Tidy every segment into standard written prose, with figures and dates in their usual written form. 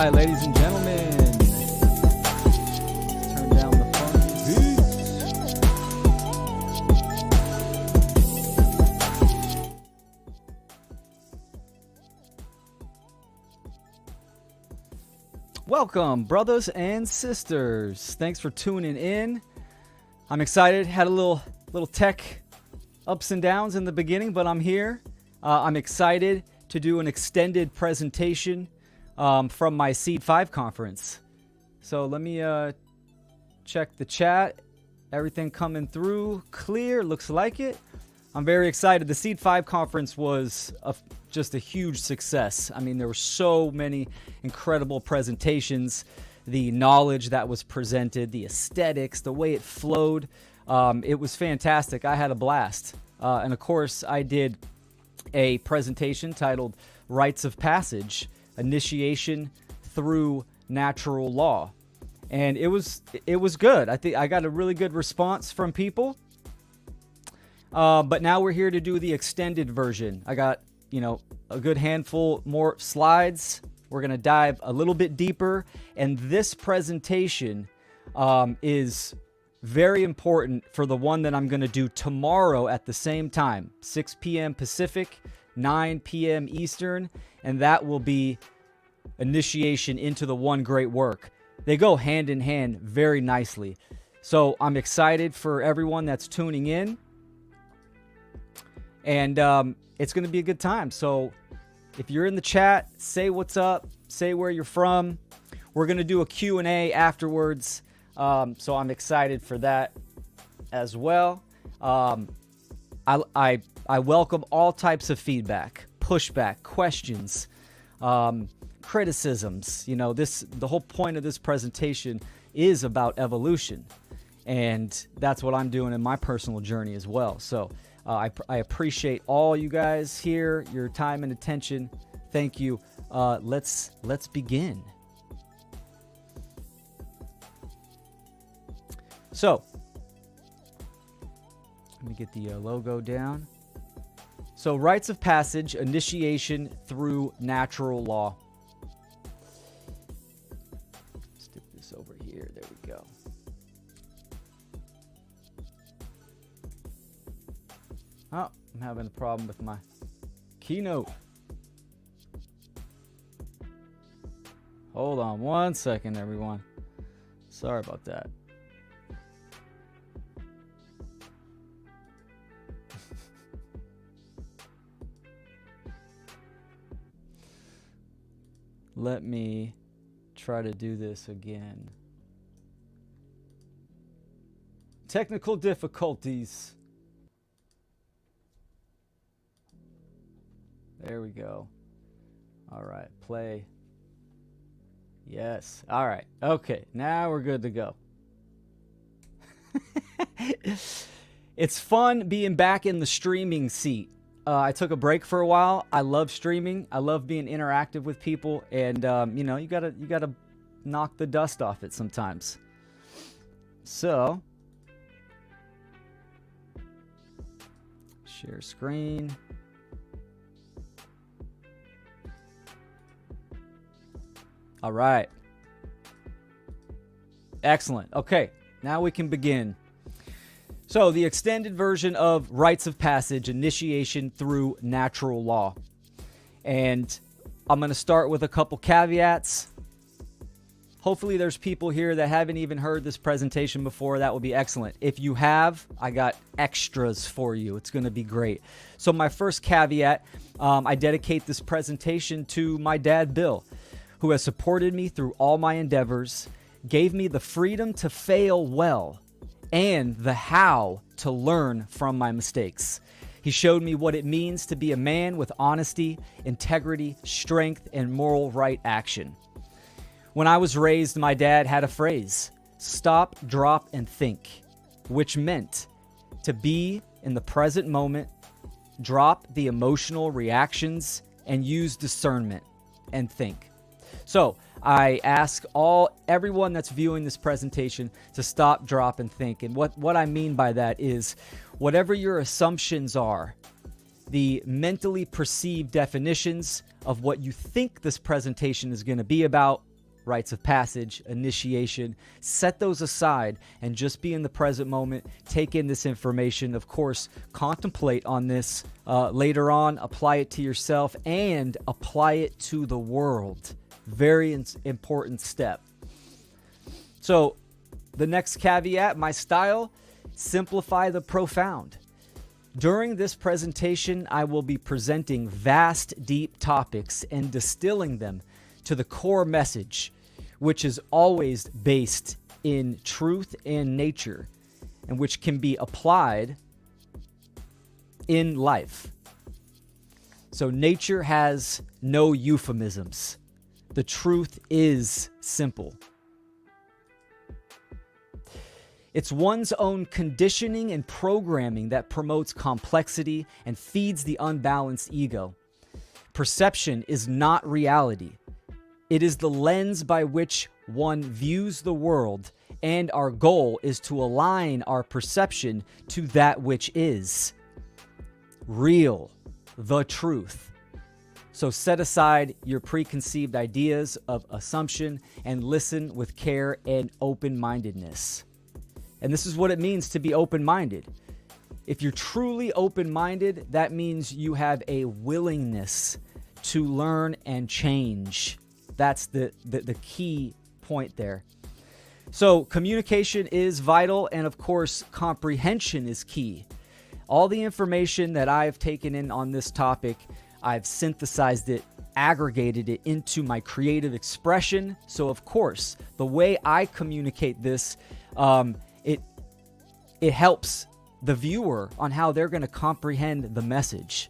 right, ladies and gentlemen. Turn down the fun. Welcome, brothers and sisters. Thanks for tuning in. I'm excited. Had a little tech ups and downs in the beginning, but I'm here. I'm excited to do an extended presentation from my Seed 5 conference. So let me check the chat. Everything coming through clear. Looks like it. I'm very excited. The Seed 5 conference was just a huge success. I mean, there were so many incredible presentations. The knowledge that was presented, the aesthetics, the way it flowed. It was fantastic. I had a blast. And of course, I did a presentation titled Rites of Passage, Initiation Through Natural Law. And it was good. I think I got a really good response from people. But now we're here to do the extended version. I got, a good handful more slides. We're going to dive a little bit deeper. And this presentation is very important for the one that I'm going to do tomorrow at the same time, 6 p.m. Pacific, 9 p.m. Eastern, and that will be initiation into the one great work. They go hand in hand very nicely. So I'm excited for everyone that's tuning in, and it's going to be a good time. So if you're in the chat, say what's up, say where you're from. We're going to do a Q&A afterwards. So I'm excited for that as well. I welcome all types of feedback, pushback, questions, criticisms. The whole point of this presentation is about evolution, and that's what I'm doing in my personal journey as well. So I appreciate all you guys here, your time and attention. Thank you. Let's begin. So, let me get the logo down. So, Rites of Passage, Initiation Through Natural Law. Stick this over here. There we go. Oh, I'm having a problem with my keynote. Hold on one second, everyone. Sorry about that. Let me try to do this again. Technical difficulties. There we go. All right, play. Yes. All right. Okay, now we're good to go. It's fun being back in the streaming seat. I took a break for a while. I love streaming. I love being interactive with people, and you gotta knock the dust off it sometimes. So, share screen. All right. Excellent. Okay, now we can begin. So, the extended version of Rites of Passage, Initiation Through Natural Law. And I'm going to start with a couple caveats. Hopefully there's people here that haven't even heard this presentation before. That would be excellent. If you have, I got extras for you. It's going to be great. So my first caveat, I dedicate this presentation to my dad, Bill, who has supported me through all my endeavors, gave me the freedom to fail well, and the how to learn from my mistakes. He showed me what it means to be a man with honesty, integrity, strength, and moral right action. When I was raised, my dad had a phrase, stop, drop, and think, which meant to be in the present moment, drop the emotional reactions, and use discernment and think. So I ask everyone that's viewing this presentation to stop, drop, and think. And what I mean by that is whatever your assumptions are, the mentally perceived definitions of what you think this presentation is going to be about, rites of passage, initiation. Set those aside and just be in the present moment. Take in this information. Of course, contemplate on this later on. Apply it to yourself and apply it to the world. Very important step. So the next caveat, my style, simplify the profound. During this presentation, I will be presenting vast, deep topics and distilling them to the core message, which is always based in truth and nature, and which can be applied in life. So nature has no euphemisms. The truth is simple. It's one's own conditioning and programming that promotes complexity and feeds the unbalanced ego. Perception is not reality. It is the lens by which one views the world, and our goal is to align our perception to that which is real, the truth. So set aside your preconceived ideas of assumption and listen with care and open-mindedness. And this is what it means to be open-minded. If you're truly open-minded, that means you have a willingness to learn and change. That's the key point there. So communication is vital, and of course, comprehension is key. All the information that I've taken in on this topic, I've synthesized it, aggregated it into my creative expression. So of course, the way I communicate this, it helps the viewer on how they're going to comprehend the message.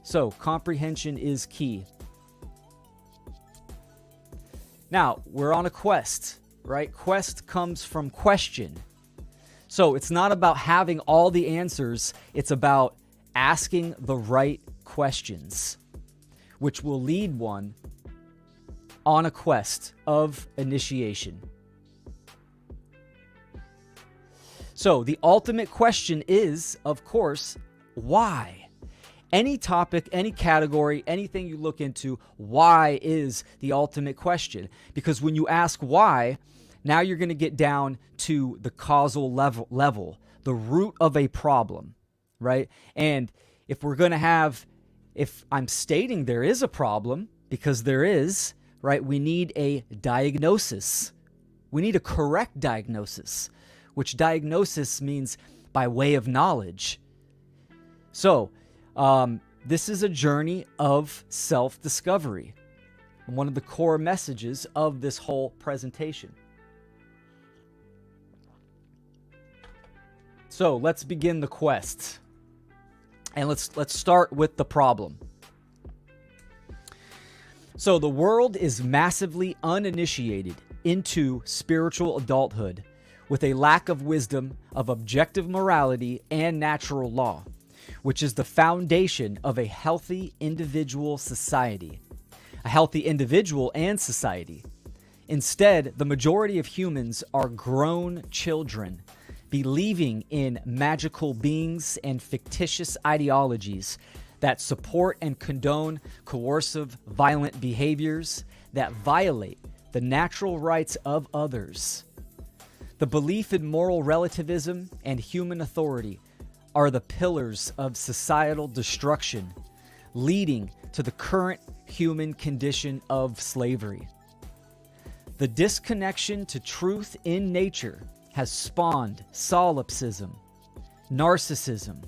So comprehension is key. Now, we're on a quest, right? Quest comes from question. So it's not about having all the answers. It's about asking the right questions, which will lead one on a quest of initiation. So the ultimate question is, of course, why? Any topic, any category, anything you look into, why is the ultimate question? Because when you ask why, now you're going to get down to the causal level, the root of a problem, right? And if I'm stating there is a problem, because there is, right, we need a diagnosis. We need a correct diagnosis, which diagnosis means by way of knowledge. So, this is a journey of self-discovery. One of the core messages of this whole presentation. So, let's begin the quest. And let's start with the problem. So, the world is massively uninitiated into spiritual adulthood, with a lack of wisdom of objective morality and natural law, which is the foundation of a healthy individual society. A healthy individual and society. Instead, the majority of humans are grown children, believing in magical beings and fictitious ideologies that support and condone coercive, violent behaviors that violate the natural rights of others. The belief in moral relativism and human authority are the pillars of societal destruction, leading to the current human condition of slavery. The disconnection to truth in nature has spawned solipsism, narcissism,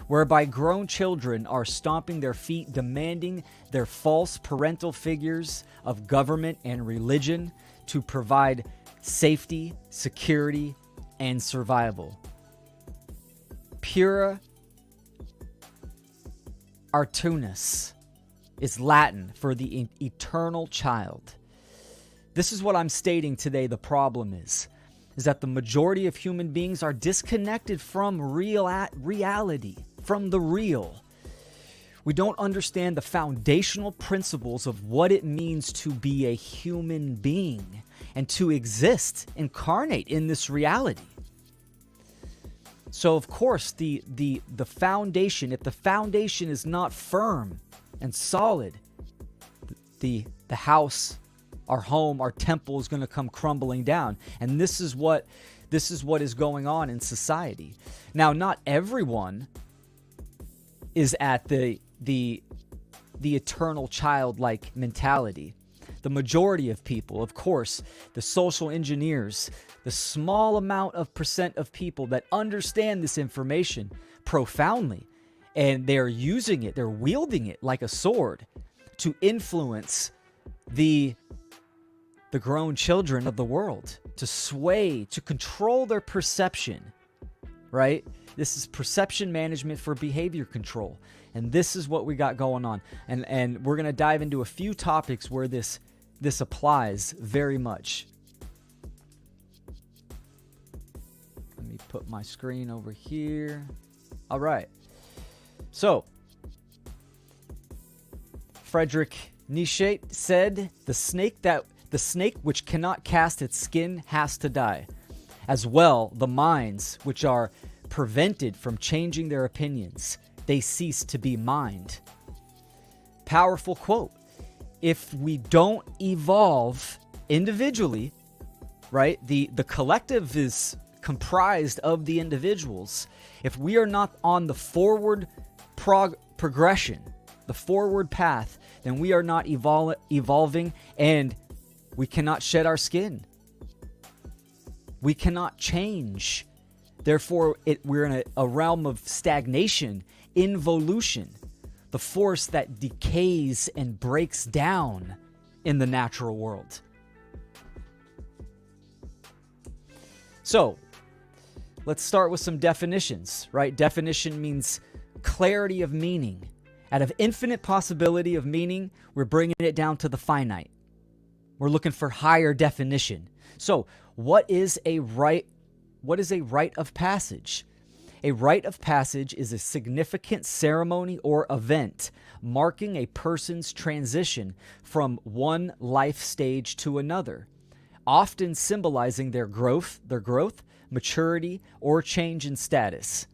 whereby grown children are stomping their feet, demanding their false parental figures of government and religion to provide safety, security, and survival. Pura artunus is Latin for the eternal child. This is what I'm stating today the problem is that the majority of human beings are disconnected from reality, from the real. We don't understand the foundational principles of what it means to be a human being and to exist, incarnate in this reality. So, of course, the foundation, if the foundation is not firm and solid, the house our home, our temple is going to come crumbling down. And this is what is going on in society. Now, not everyone is at the eternal childlike mentality. The majority of people, of course, the social engineers, the small amount of percent of people that understand this information profoundly, and they're using it, they're wielding it like a sword to influence the grown children of the world, to sway, to control their perception, right? This is perception management for behavior control. And this is what we got going on. And we're going to dive into a few topics where this applies very much. Let me put my screen over here. All right. So, Friedrich Nietzsche said, the snake which cannot cast its skin has to die. As well, the minds which are prevented from changing their opinions, they cease to be mind. Powerful quote. If we don't evolve individually, right? The collective is comprised of the individuals. If we are not on the forward progression, the forward path, then we are not evolving, and we cannot shed our skin. We cannot change. Therefore, we're in a realm of stagnation, involution, the force that decays and breaks down in the natural world. So, let's start with some definitions, right? Definition means clarity of meaning. Out of infinite possibility of meaning, we're bringing it down to the finite. We're looking for higher definition. So, what is a rite of passage? A rite of passage is a significant ceremony or event marking a person's transition from one life stage to another, often symbolizing their growth, maturity, or change in status.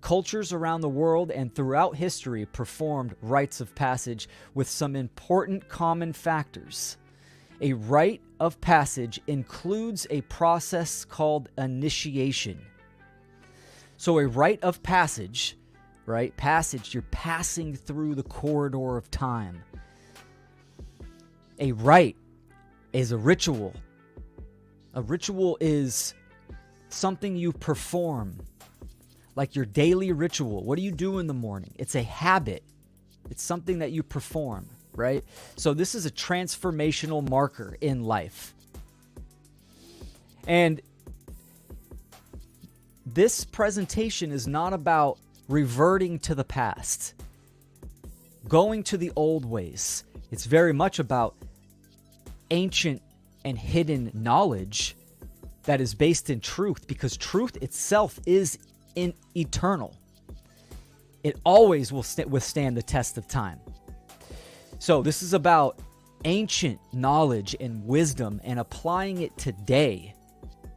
Cultures around the world and throughout history performed rites of passage with some important common factors. A rite of passage includes a process called initiation. So a rite of passage, right? Passage, you're passing through the corridor of time. A rite is a ritual. A ritual is something you perform, like your daily ritual. What do you do in the morning? It's a habit. It's something that you perform, right? So this is a transformational marker in life. And this presentation is not about reverting to the past, going to the old ways. It's very much about ancient and hidden knowledge that is based in truth, because truth itself is eternal. It always will withstand the test of time. So this is about ancient knowledge and wisdom and applying it today.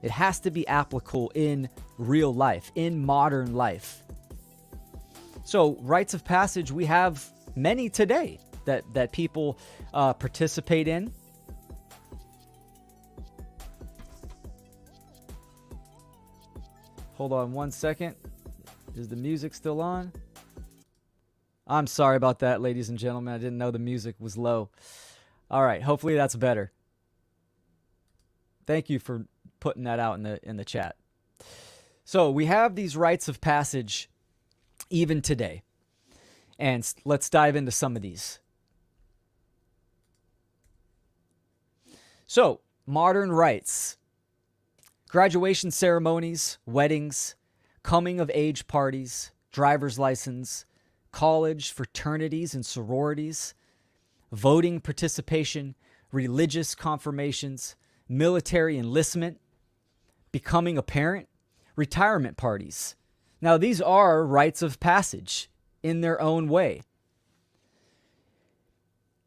It has to be applicable in real life, in modern life. So rites of passage, we have many today that people participate in. Hold on one second. Is the music still on? I'm sorry about that, ladies and gentlemen. I didn't know the music was low. All right, hopefully that's better. Thank you for putting that out in the chat. So we have these rites of passage even today. And let's dive into some of these. So, modern rites. Graduation ceremonies, weddings, coming of age parties, driver's license, college, fraternities and sororities, voting participation, religious confirmations, military enlistment, becoming a parent, retirement parties. Now, these are rites of passage in their own way.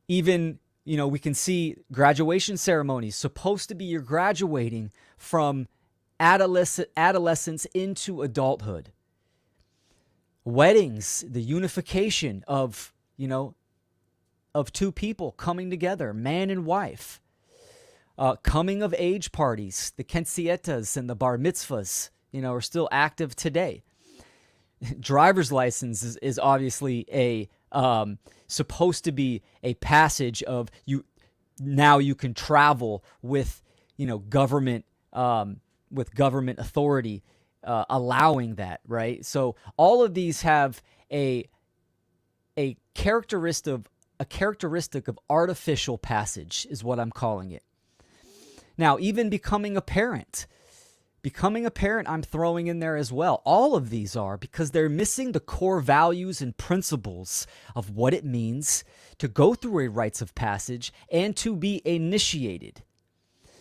Even, we can see graduation ceremonies, supposed to be you're graduating from adolescence into adulthood. Weddings, the unification of two people coming together, man and wife. Coming of age parties, the kensietas and the bar mitzvahs, are still active today. Driver's license is obviously a supposed to be a passage of you. Now you can travel with government authority allowing that, right? So all of these have a characteristic of artificial passage is what I'm calling it. Now, even becoming a parent, I'm throwing in there as well. All of these are, because they're missing the core values and principles of what it means to go through a rites of passage and to be initiated.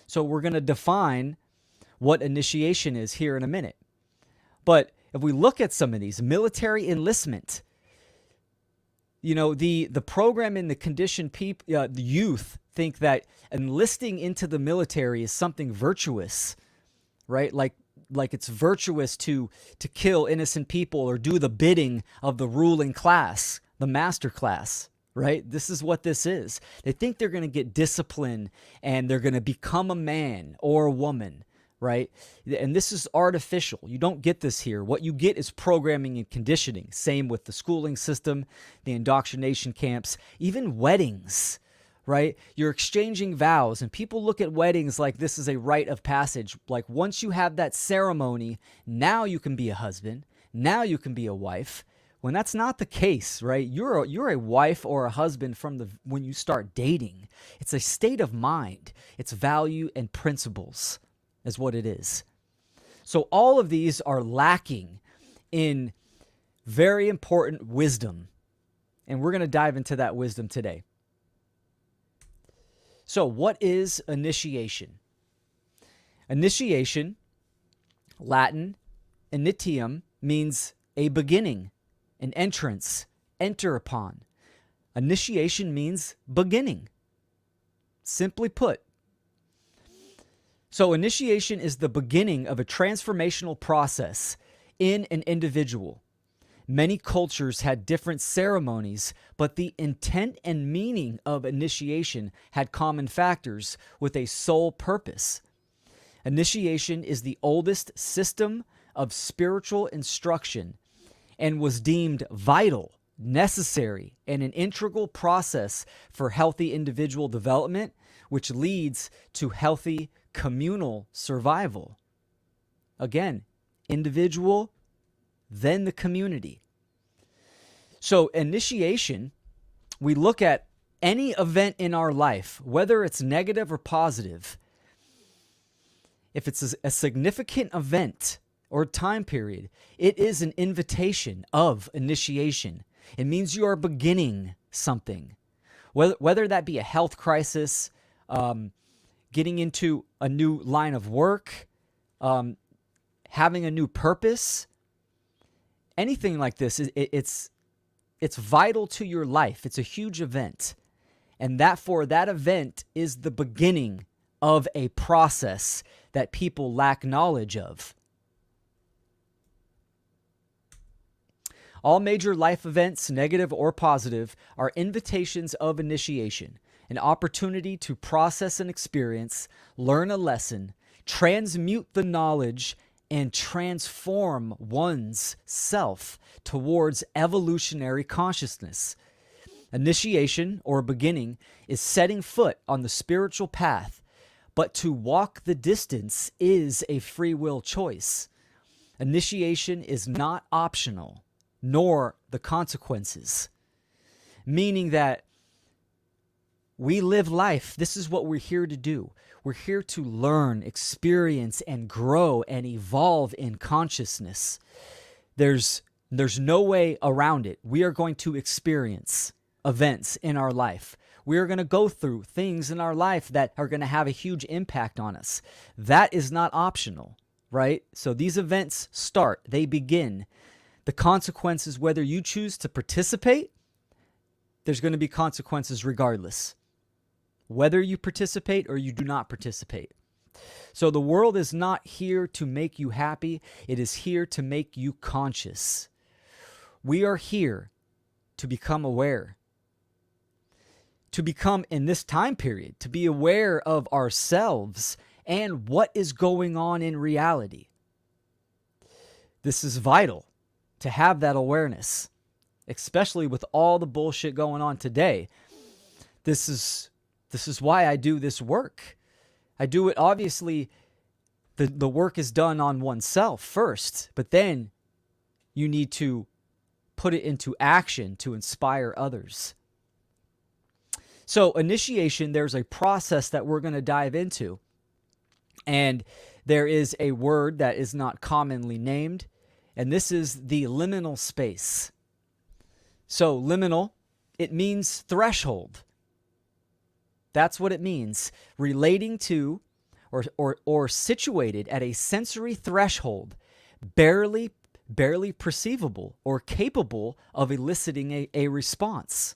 So we're going to define what initiation is here in a minute. But if we look at some of these, military enlistment, the program in the conditioned people, the youth think that enlisting into the military is something virtuous, right? Like it's virtuous to kill innocent people or do the bidding of the ruling class, the master class, right? This is what this is. They think they're going to get discipline and they're going to become a man or a woman, right? And this is artificial. You don't get this here. What you get is programming and conditioning. Same with the schooling system, the indoctrination camps, even weddings, right? You're exchanging vows, and people look at weddings like this is a rite of passage. Like once you have that ceremony, now you can be a husband, now you can be a wife. When that's not the case, right? You're a wife or a husband when you start dating. It's a state of mind. It's value and principles is what it is. So all of these are lacking in very important wisdom, and we're going to dive into that wisdom today. So what is initiation? Initiation, Latin, initium, means a beginning, an entrance, enter upon. Initiation means beginning. Simply put. So initiation is the beginning of a transformational process in an individual. Many cultures had different ceremonies, but the intent and meaning of initiation had common factors with a sole purpose. Initiation is the oldest system of spiritual instruction and was deemed vital, necessary, and an integral process for healthy individual development, which leads to healthy communal survival. Again, individual, then the community. So initiation, we look at any event in our life, whether it's negative or positive. If it's a significant event or time period, it is an invitation of initiation. It means you are beginning something, whether that be a health crisis, getting into a new line of work, having a new purpose, anything like this. It's vital to your life. It's a huge event. And that event is the beginning of a process that people lack knowledge of. All major life events, negative or positive, are invitations of initiation, an opportunity to process an experience, learn a lesson, transmute the knowledge, and transform one's self towards evolutionary consciousness. Initiation, or beginning, is setting foot on the spiritual path, but to walk the distance is a free will choice. Initiation is not optional, nor the consequences. Meaning that we live life. This is what we're here to do. We're here to learn, experience, and grow and evolve in consciousness. There's no way around it. We are going to experience events in our life. We are going to go through things in our life that are going to have a huge impact on us. That is not optional, right? So these events start, they begin. The consequences, whether you choose to participate, there's going to be consequences regardless, whether you participate or you do not participate. So the world is not here to make you happy. It is here to make you conscious. We are here to become aware, to become in this time period, to be aware of ourselves and what is going on in reality. This is vital to have that awareness, especially with all the bullshit going on today. This is why I do this work. I do it, obviously, the work is done on oneself first, but then you need to put it into action to inspire others. So initiation, there's a process that we're going to dive into. And there is a word that is not commonly named, and this is the liminal space. So liminal, it means threshold. That's what it means. Relating to or situated at a sensory threshold, barely perceivable or capable of eliciting a response.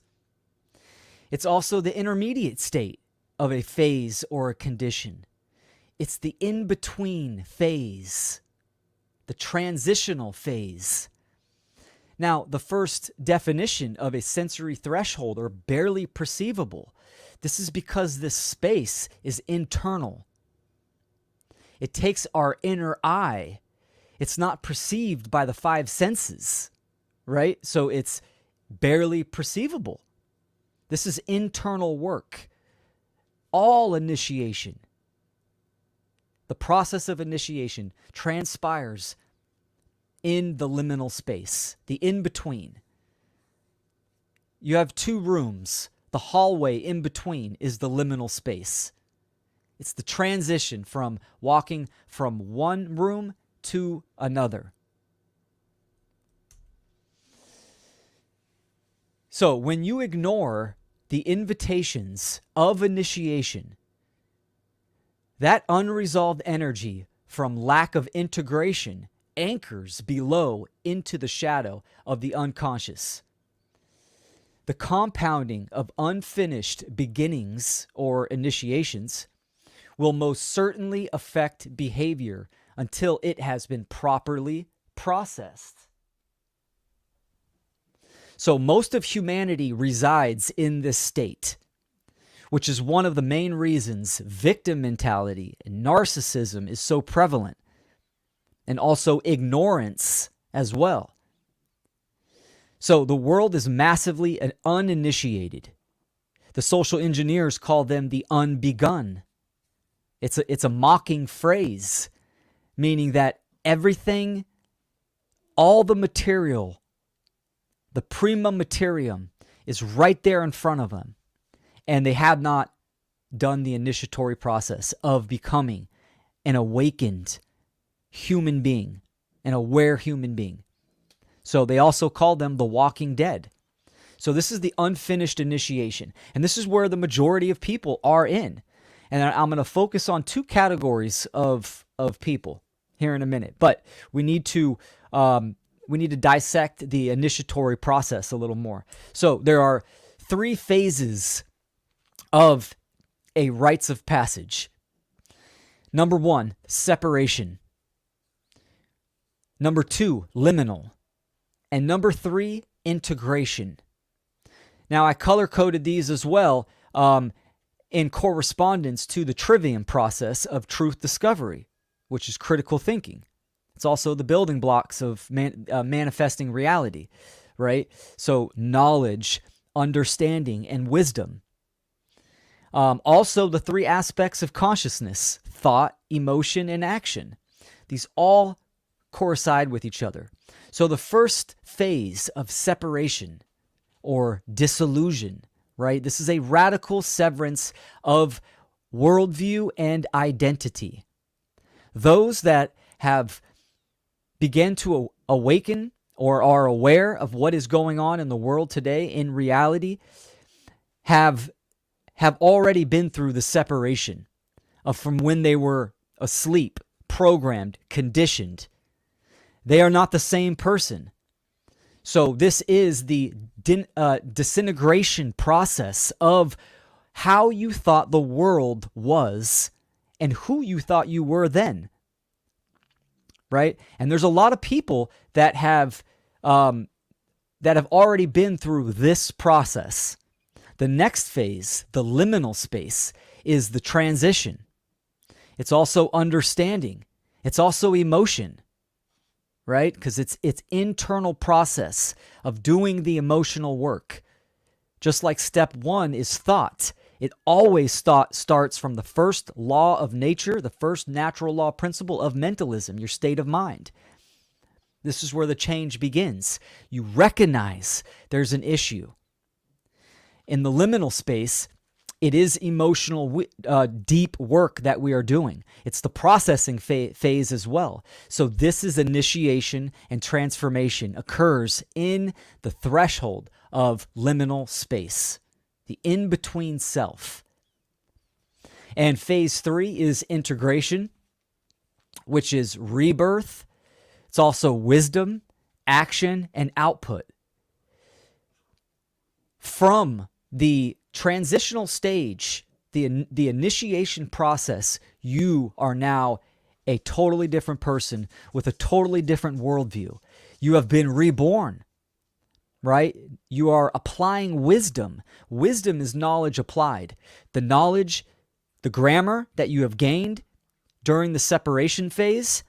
It's also the intermediate state of a phase or a condition. It's the in-between phase, the transitional phase. Now, the first definition of a sensory threshold, or barely perceivable, this is because this space is internal. It takes our inner eye. It's not perceived by the five senses, right? So it's barely perceivable. This is internal work. All initiation, the process of initiation, transpires in the liminal space, the in-between. You have two rooms. The hallway in between is the liminal space. It's the transition from walking from one room to another. So when you ignore the invitations of initiation, that unresolved energy from lack of integration anchors below into the shadow of the unconscious. The compounding of unfinished beginnings or initiations will most certainly affect behavior until it has been properly processed. So most of humanity resides in this state, which is one of the main reasons victim mentality and narcissism is so prevalent, and also ignorance as well. So the world is massively uninitiated. The social engineers call them the unbegun. It's a mocking phrase, meaning that everything, all the material, the prima materium is right there in front of them, and they have not done the initiatory process of becoming an awakened human being, an aware human being. So they also call them the walking dead. So this is the unfinished initiation, and this is where the majority of people are in. And I'm going to focus on two categories of people here in a minute, but we need to dissect the initiatory process a little more. So there are three phases of a rites of passage. Number one, separation. Number two, liminal. And number three, integration. Now, I color-coded these as well in correspondence to the trivium process of truth discovery, which is critical thinking. It's also the building blocks of manifesting reality, right? So knowledge, understanding, and wisdom. Also, the three aspects of consciousness: thought, emotion, and action. These all coincide with each other. So the first phase of separation or dissolution, right? This is a radical severance of worldview and identity. Those that have began to awaken or are aware of what is going on in the world today in reality have already been through the separation of from when they were asleep, programmed, conditioned. They are not the same person. So this is the disintegration process of how you thought the world was and who you thought you were then, right? And there's a lot of people that have already been through this process. The next phase, the liminal space, is the transition. It's also understanding. It's also emotion, right? Because it's internal process of doing the emotional work. Just like step one is thought. It always starts from the first law of nature, the first natural law principle of mentalism, your state of mind. This is where the change begins. You recognize there's an issue. In the liminal space, it is emotional, deep work that we are doing. It's the processing phase as well. So this is initiation and transformation occurs in the threshold of liminal space, the in-between self. And phase 3 is integration, which is rebirth. It's also wisdom, action, and output. From the transitional stage, the initiation process, you are now a totally different person with a totally different worldview. You have been reborn, right? You are applying wisdom. Wisdom is knowledge applied. The knowledge, the grammar that you have gained during the separation phase,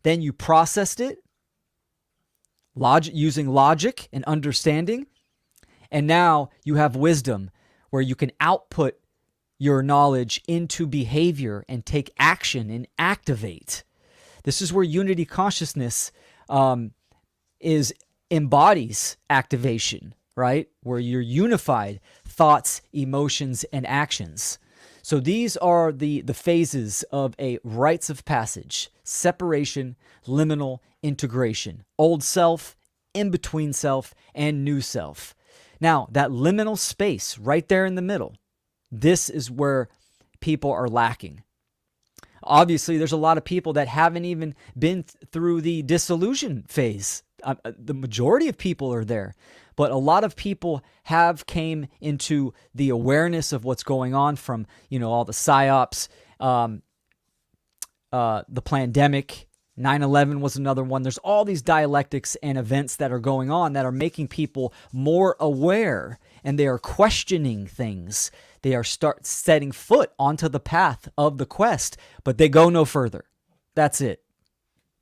then you processed it using logic and understanding, and now you have wisdom where you can output your knowledge into behavior and take action and activate. This is where unity consciousness embodies activation, right? Where you're unified thoughts, emotions, and actions. So these are the phases of a rites of passage: separation, liminal, integration, old self, in-between self, and new self. Now, that liminal space right there in the middle, this is where people are lacking. Obviously, there's a lot of people that haven't even been through the dissolution phase. The majority of people are there, but a lot of people have came into the awareness of what's going on from, all the psyops, the pandemic. 9/11 was another one. There's all these dialectics and events that are going on that are making people more aware, and they are questioning things. They are setting foot onto the path of the quest, but they go no further. That's it.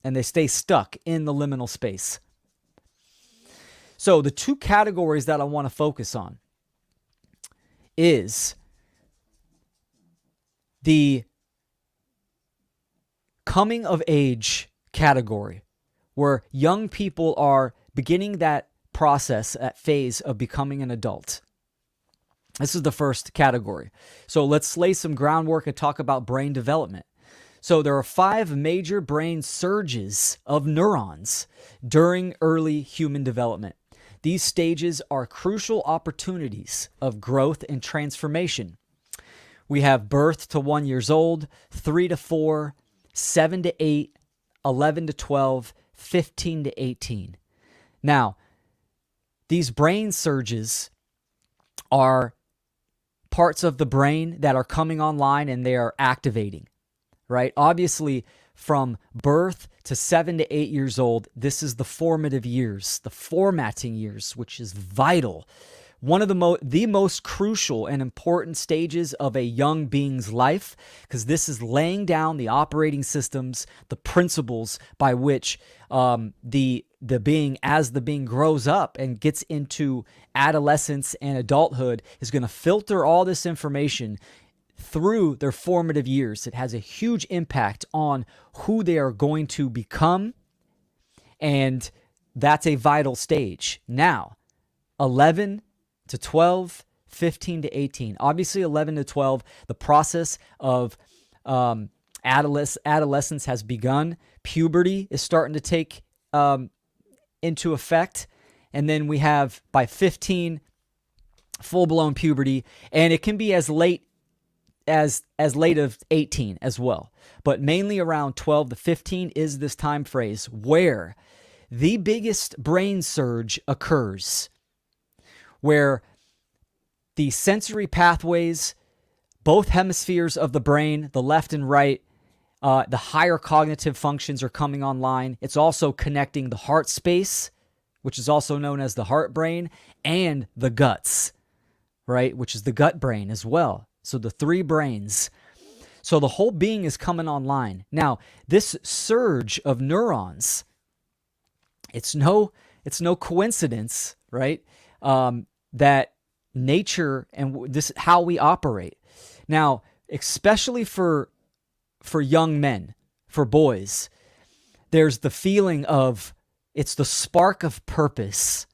And they stay stuck in the liminal space. So the two categories that I want to focus on is the coming of age category, where young people are beginning that process, that phase of becoming an adult. This is the first category. So let's lay some groundwork and talk about brain development. So there are 5 major brain surges of neurons during early human development. These stages are crucial opportunities of growth and transformation. We have birth to 1 year old, 3 to 4, 7 to 8, 11 to 12, 15 to 18. Now, these brain surges are parts of the brain that are coming online and they are activating, right? Obviously, from birth to 7 to 8 years old, this is the formative years, the formatting years, which is vital. One of the most crucial and important stages of a young being's life, because this is laying down the operating systems, the principles by which the being, as the being grows up and gets into adolescence and adulthood, is going to filter all this information through their formative years. It has a huge impact on who they are going to become, and that's a vital stage. Now, 11 to 12, 15 to 18. Obviously, 11 to 12, the process of adolescence has begun. Puberty is starting to take into effect. And then we have, by 15, full-blown puberty. And it can be as late as late of 18 as well. But mainly around 12 to 15 is this time phrase where the biggest brain surge occurs, where the sensory pathways, both hemispheres of the brain, the left and right, the higher cognitive functions are coming online. It's also connecting the heart space, which is also known as the heart brain, and the guts. right? Which is the gut brain as well. So the three brains. So the whole being is coming online. Now, this surge of neurons, it's no coincidence, right? That nature and this how we operate. Now, especially for young men, for boys, there's the feeling of it's the spark of purpose.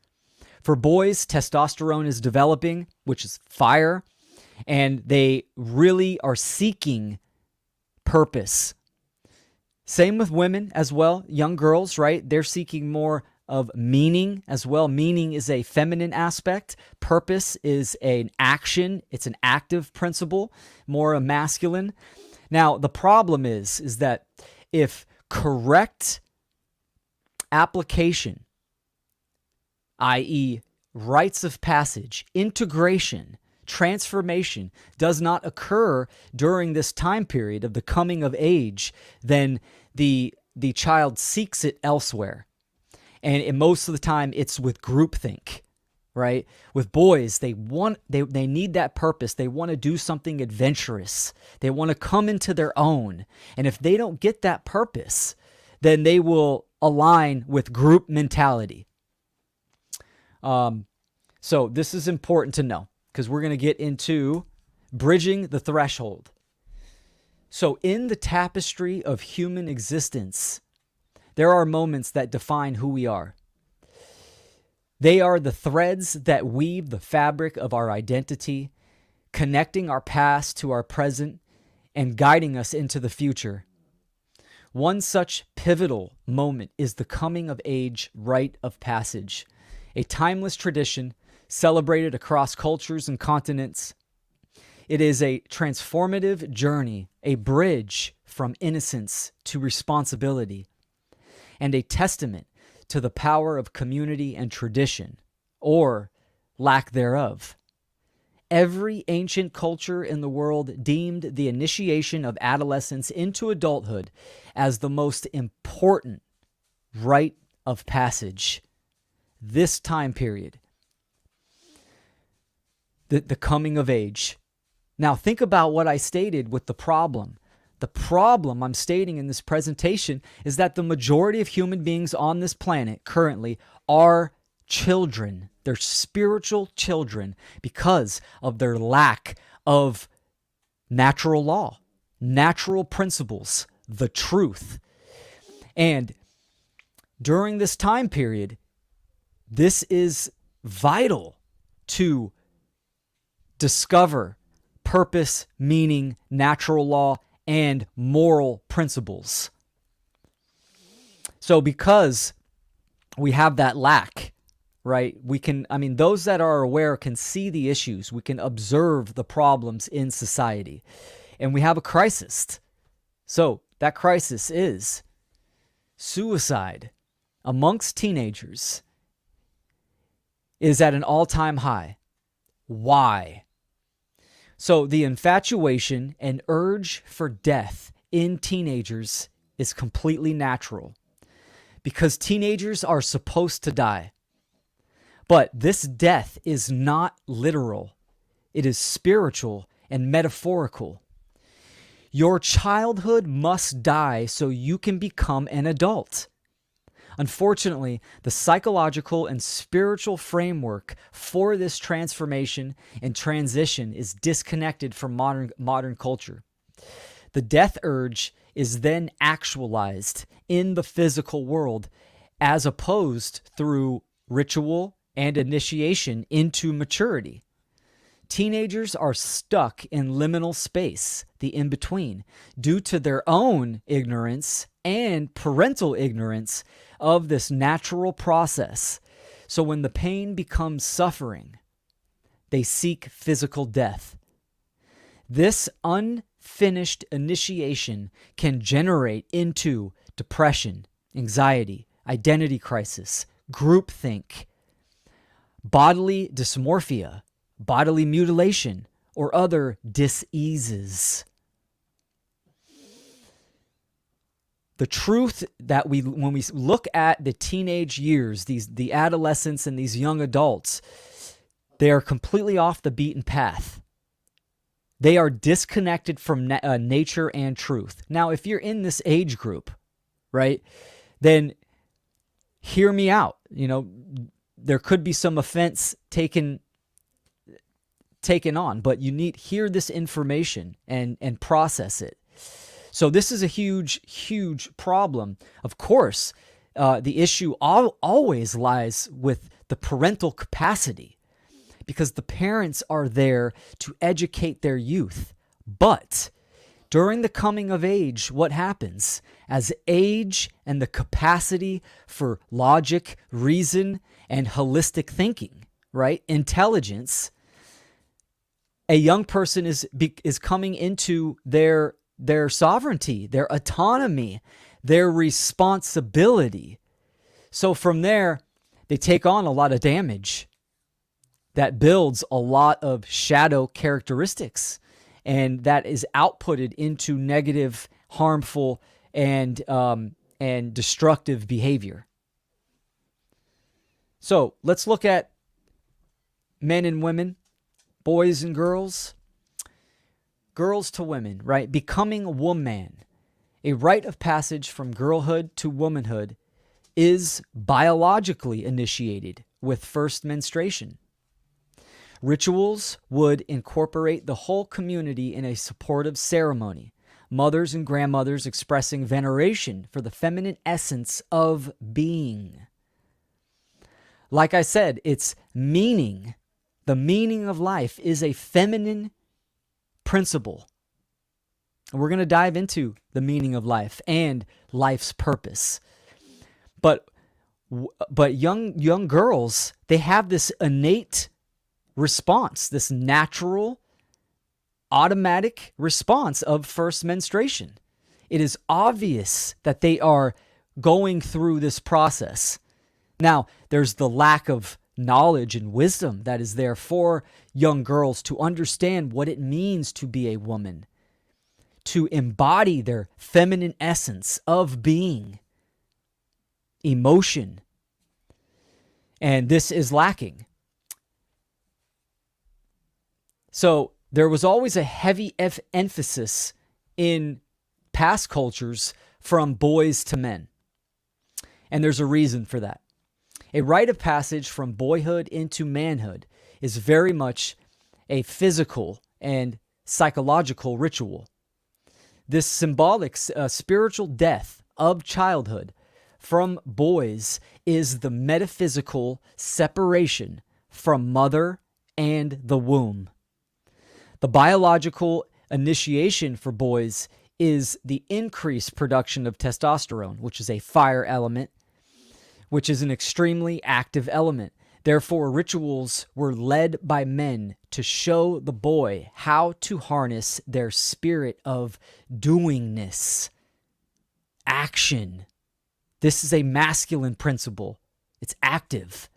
For boys, testosterone is developing, which is fire, and they really are seeking purpose. Same with women as well, young girls, right? They're seeking more of meaning as well. Meaning is a feminine aspect. Purpose is an action. It's an active principle, more a masculine. Now, the problem is that if correct application, i.e., rites of passage, integration, transformation, does not occur during this time period of the coming of age, then the child seeks it elsewhere. And most of the time, it's with groupthink, right? With boys, they need that purpose. They want to do something adventurous. They want to come into their own. And if they don't get that purpose, then they will align with group mentality. So this is important to know because we're going to get into bridging the threshold. So in the tapestry of human existence, there are moments that define who we are. They are the threads that weave the fabric of our identity, connecting our past to our present and guiding us into the future. One such pivotal moment is the coming of age rite of passage, a timeless tradition celebrated across cultures and continents. It is a transformative journey, a bridge from innocence to responsibility, and a testament to the power of community and tradition, or lack thereof. Every ancient culture in the world deemed the initiation of adolescence into adulthood as the most important rite of passage. This time period, the coming of age. Now think about what I stated with the problem. The problem I'm stating in this presentation is that the majority of human beings on this planet currently are children. They're spiritual children because of their lack of natural law, natural principles, the truth. And during this time period, this is vital to discover purpose, meaning, natural law, and moral principles. So because we have that lack, right, those that are aware can see the issues. We can observe the problems in society. And we have a crisis. So that crisis is suicide amongst teenagers is at an all-time high. Why? So the infatuation and urge for death in teenagers is completely natural because teenagers are supposed to die. But this death is not literal. It is spiritual and metaphorical. Your childhood must die so you can become an adult. Unfortunately, the psychological and spiritual framework for this transformation and transition is disconnected from modern culture. The death urge is then actualized in the physical world as opposed through ritual and initiation into maturity. Teenagers are stuck in liminal space, the in-between, due to their own ignorance and parental ignorance of this natural process. So when the pain becomes suffering, they seek physical death. This unfinished initiation can generate into depression, anxiety, identity crisis, groupthink, bodily dysmorphia, bodily mutilation, or other diseases. The truth that when we look at the teenage years, the adolescents and these young adults, They are completely off the beaten path. They are disconnected from nature and truth. Now, if you're in this age group, right, then hear me out. There could be some offense taken on, but you need hear this information and process it. So this is a huge, huge problem. Of course, the issue always lies with the parental capacity, because the parents are there to educate their youth. But during the coming of age, what happens? As age and the capacity for logic, reason, and holistic thinking, right? Intelligence, a young person is coming into their sovereignty, their autonomy, their responsibility. So from there, they take on a lot of damage that builds a lot of shadow characteristics, and that is outputted into negative, harmful, and destructive behavior. So let's look at men and women, boys and girls, girls to women, right? Becoming a woman, a rite of passage from girlhood to womanhood, is biologically initiated with first menstruation. Rituals would incorporate the whole community in a supportive ceremony, mothers and grandmothers expressing veneration for the feminine essence of being. Like I said, its meaning, the meaning of life, is a feminine principle. And we're going to dive into the meaning of life and life's purpose. But young girls, they have this innate response, this natural, automatic response of first menstruation. It is obvious that they are going through this process. Now, there's the lack of knowledge and wisdom that is there for young girls to understand what it means to be a woman, to embody their feminine essence of being, emotion. And this is lacking. So there was always a heavy emphasis in past cultures from boys to men. And there's a reason for that. A rite of passage from boyhood into manhood is very much a physical and psychological ritual. This symbolic spiritual death of childhood from boys is the metaphysical separation from mother and the womb. The biological initiation for boys is the increased production of testosterone, which is a fire element, which is an extremely active element. Therefore, rituals were led by men to show the boy how to harness their spirit of doingness, action. This is a masculine principle. It's active.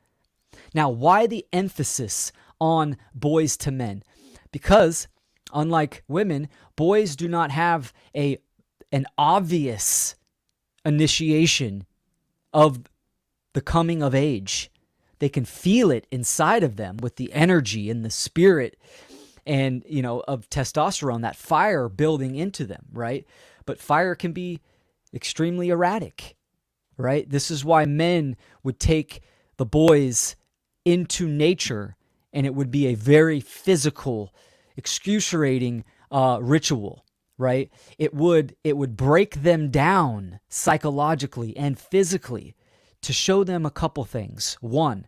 Now, why the emphasis on boys to men? Because, unlike women, boys do not have an obvious initiation of the coming of age. They can feel it inside of them with the energy and the spirit and, of testosterone, that fire building into them, right? But fire can be extremely erratic, right? This is why men would take the boys into nature, and it would be a very physical, excruciating ritual, right? It would break them down psychologically and physically to show them a couple things. One,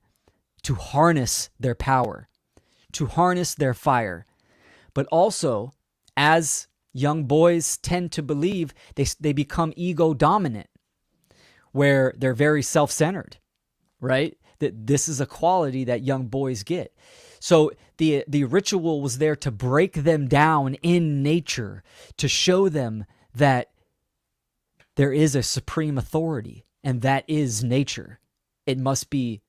to harness their power, to harness their fire. But also, as young boys tend to believe, they become ego dominant, where they're very self-centered, right? That this is a quality that young boys get. So the ritual was there to break them down in nature, to show them that there is a supreme authority, and that is nature. It must be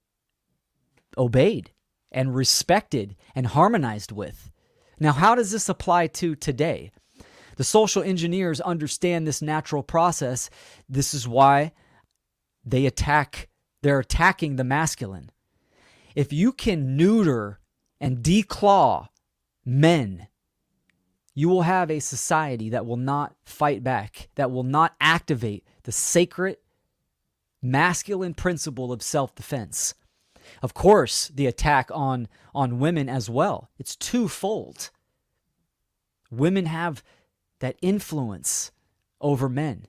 obeyed and respected and harmonized with. Now, how does this apply to today? The social engineers understand this natural process. This is why they're attacking the masculine. If you can neuter and declaw men, you will have a society that will not fight back, that will not activate the sacred masculine principle of self-defense. Of course, the attack on women as well. It's twofold. Women have that influence over men.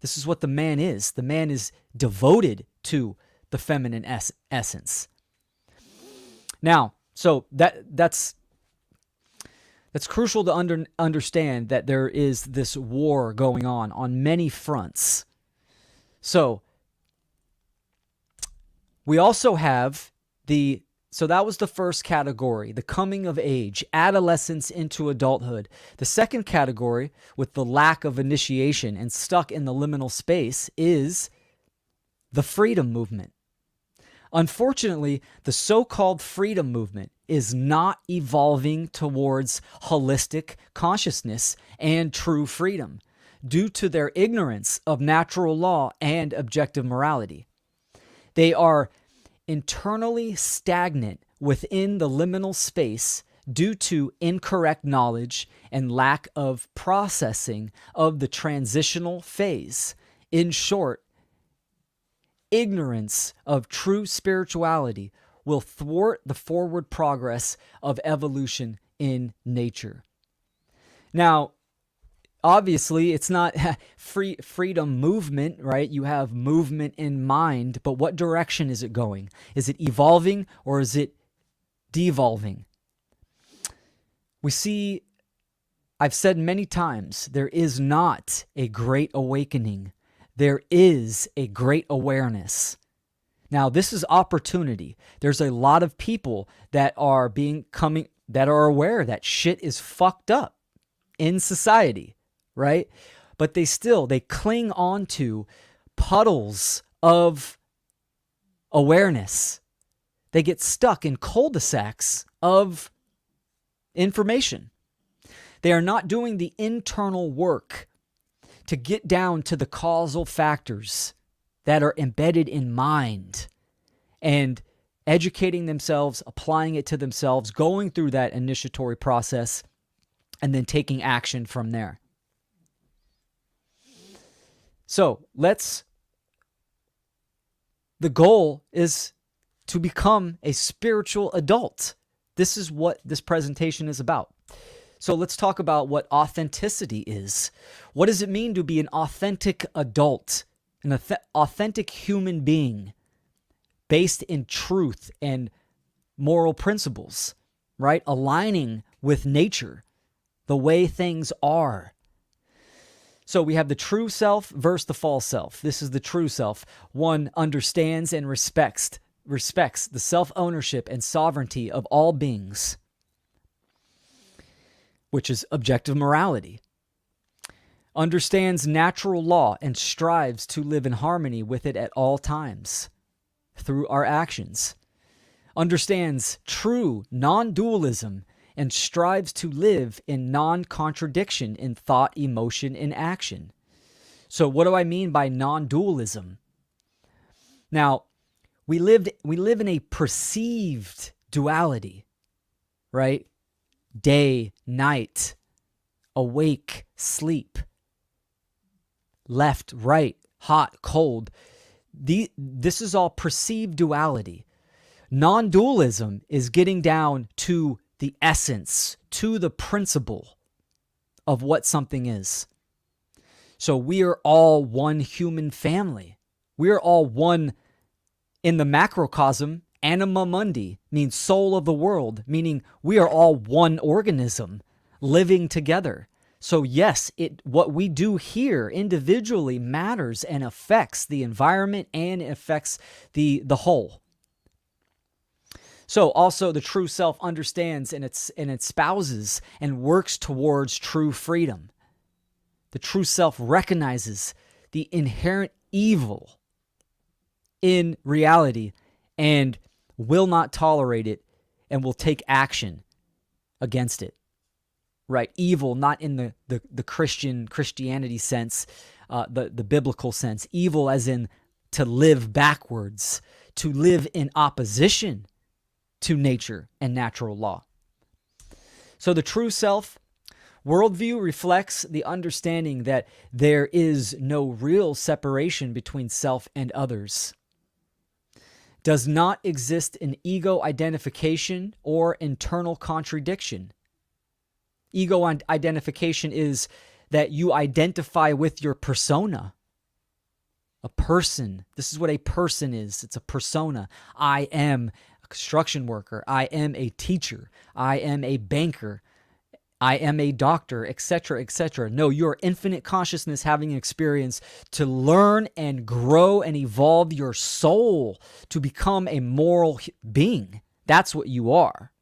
This is what the man is. The man is devoted to the feminine essence. Now, so that's crucial to understand that there is this war going on many fronts. So we also have so that was the first category, the coming of age, adolescence into adulthood. The second category, with the lack of initiation and stuck in the liminal space, is the freedom movement. Unfortunately, the so-called freedom movement is not evolving towards holistic consciousness and true freedom due to their ignorance of natural law and objective morality. They are internally stagnant within the liminal space due to incorrect knowledge and lack of processing of the transitional phase. In short, ignorance of true spirituality will thwart the forward progress of evolution in nature. Now, obviously, it's not freedom movement, right? You have movement in mind, but what direction is it going? Is it evolving or is it devolving? We see, I've said many times, there is not a great awakening. There is a great awareness. Now, this is opportunity. There's a lot of people that are aware that shit is fucked up in society, right? But they cling on to puddles of awareness. They get stuck in cul-de-sacs of information. They are not doing the internal work to get down to the causal factors that are embedded in mind and educating themselves, applying it to themselves, going through that initiatory process, and then taking action from there. So the goal is to become a spiritual adult. This is what this presentation is about. So let's talk about what authenticity is. What does it mean to be an authentic adult, an authentic human being based in truth and moral principles, right? Aligning with nature, the way things are. So we have the true self versus the false self. This is the true self. One understands and respects the self-ownership and sovereignty of all beings, which is objective morality. Understands natural law and strives to live in harmony with it at all times through our actions. Understands true non-dualism and strives to live in non-contradiction in thought, emotion, and action. So what do I mean by non-dualism? Now, we live in a perceived duality, right? Day, night, awake, sleep, left, right, hot, cold. This is all perceived duality. Non-dualism is getting down to the essence, to the principle of what something is. So we are all one human family. We are all one in the macrocosm. Anima mundi means soul of the world, meaning we are all one organism living together. So yes, what we do here individually matters and affects the environment and affects the whole. So also the true self understands and espouses and works towards true freedom. The true self recognizes the inherent evil in reality and will not tolerate it and will take action against it. Right? Evil, not in the Christianity sense, the biblical sense. Evil as in to live backwards, to live in opposition to nature and natural law. So the true self worldview reflects the understanding that there is no real separation between self and others. Does not exist an ego identification or internal contradiction. Ego identification is that you identify with your persona. A person. This is what a person is. It's a persona. I am a construction worker. I am a teacher. I am a banker. I am a doctor, etc., etc. No, you are infinite consciousness having an experience to learn and grow and evolve your soul to become a moral being. That's what you are,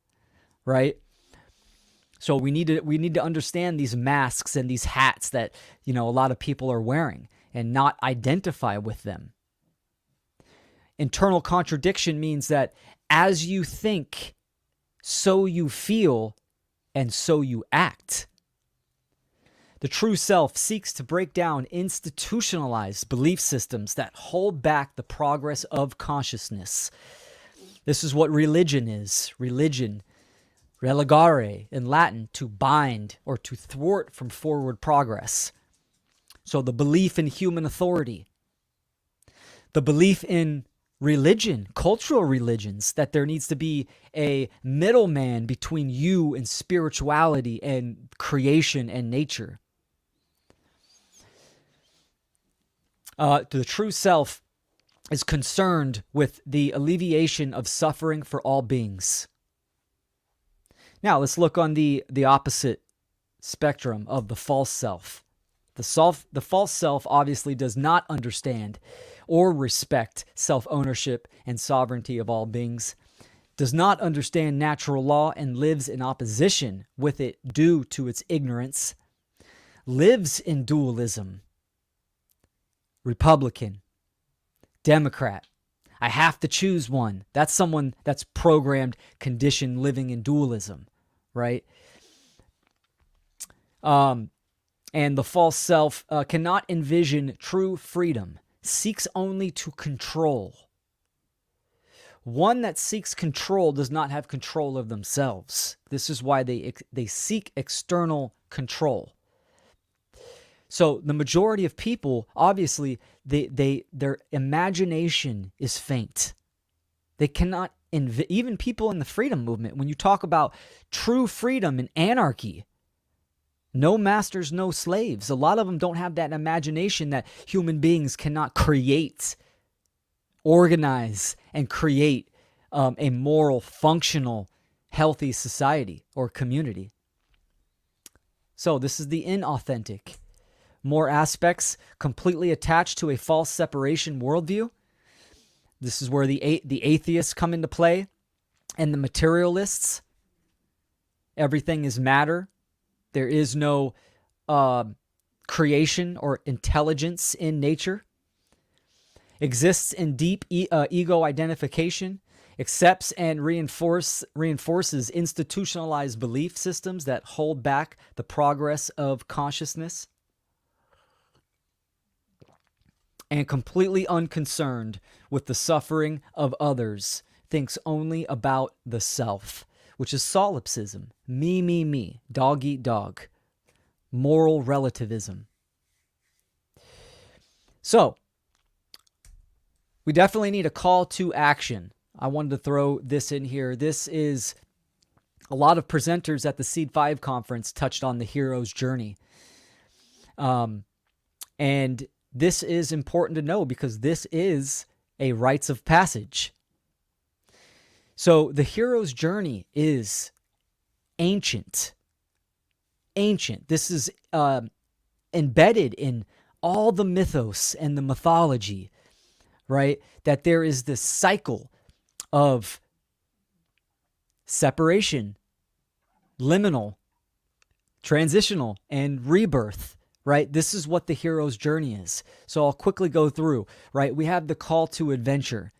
right? So we need to understand these masks and these hats that, a lot of people are wearing and not identify with them. Internal contradiction means that as you think, so you feel, and so you act. The true self seeks to break down institutionalized belief systems that hold back the progress of consciousness. This is what religion is. Religion, relegare in Latin, to bind or to thwart from forward progress. So the belief in human authority, the belief in religion, cultural religions, that there needs to be a middleman between you and spirituality and creation and nature. The true self is concerned with the alleviation of suffering for all beings. Now let's look on the opposite spectrum of the false self. The false self obviously does not understand or respect self-ownership and sovereignty of all beings, does not understand natural law and lives in opposition with it due to its ignorance, lives in dualism, Republican, Democrat. I have to choose one. That's someone that's programmed, conditioned, living in dualism, right? And the false self cannot envision true freedom, seeks only to control. One that seeks control does not have control of themselves. This is why they seek external control. So the majority of people, obviously, their imagination is faint. They cannot, even people in the freedom movement, when you talk about true freedom and anarchy, no masters, no slaves. A lot of them don't have that imagination that human beings cannot create, organize, and create a moral, functional, healthy society or community. So this is the inauthentic. More aspects completely attached to a false separation worldview. This is where the atheists come into play and the materialists. Everything is matter. There is no creation or intelligence in nature. Exists in deep ego identification. Accepts and reinforces institutionalized belief systems that hold back the progress of consciousness. And completely unconcerned with the suffering of others. Thinks only about the self, which is solipsism. Me, dog eat dog. Moral relativism. So, we definitely need a call to action. I wanted to throw this in here. This is a lot of presenters at the Seed 5 conference touched on the hero's journey. And this is important to know because this is a rites of passage. So the hero's journey is ancient. Ancient. This is embedded in all the mythos and the mythology, right? That there is this cycle of separation, liminal, transitional, and rebirth, right? This is what the hero's journey is. So I'll quickly go through, right? We have the call to adventure.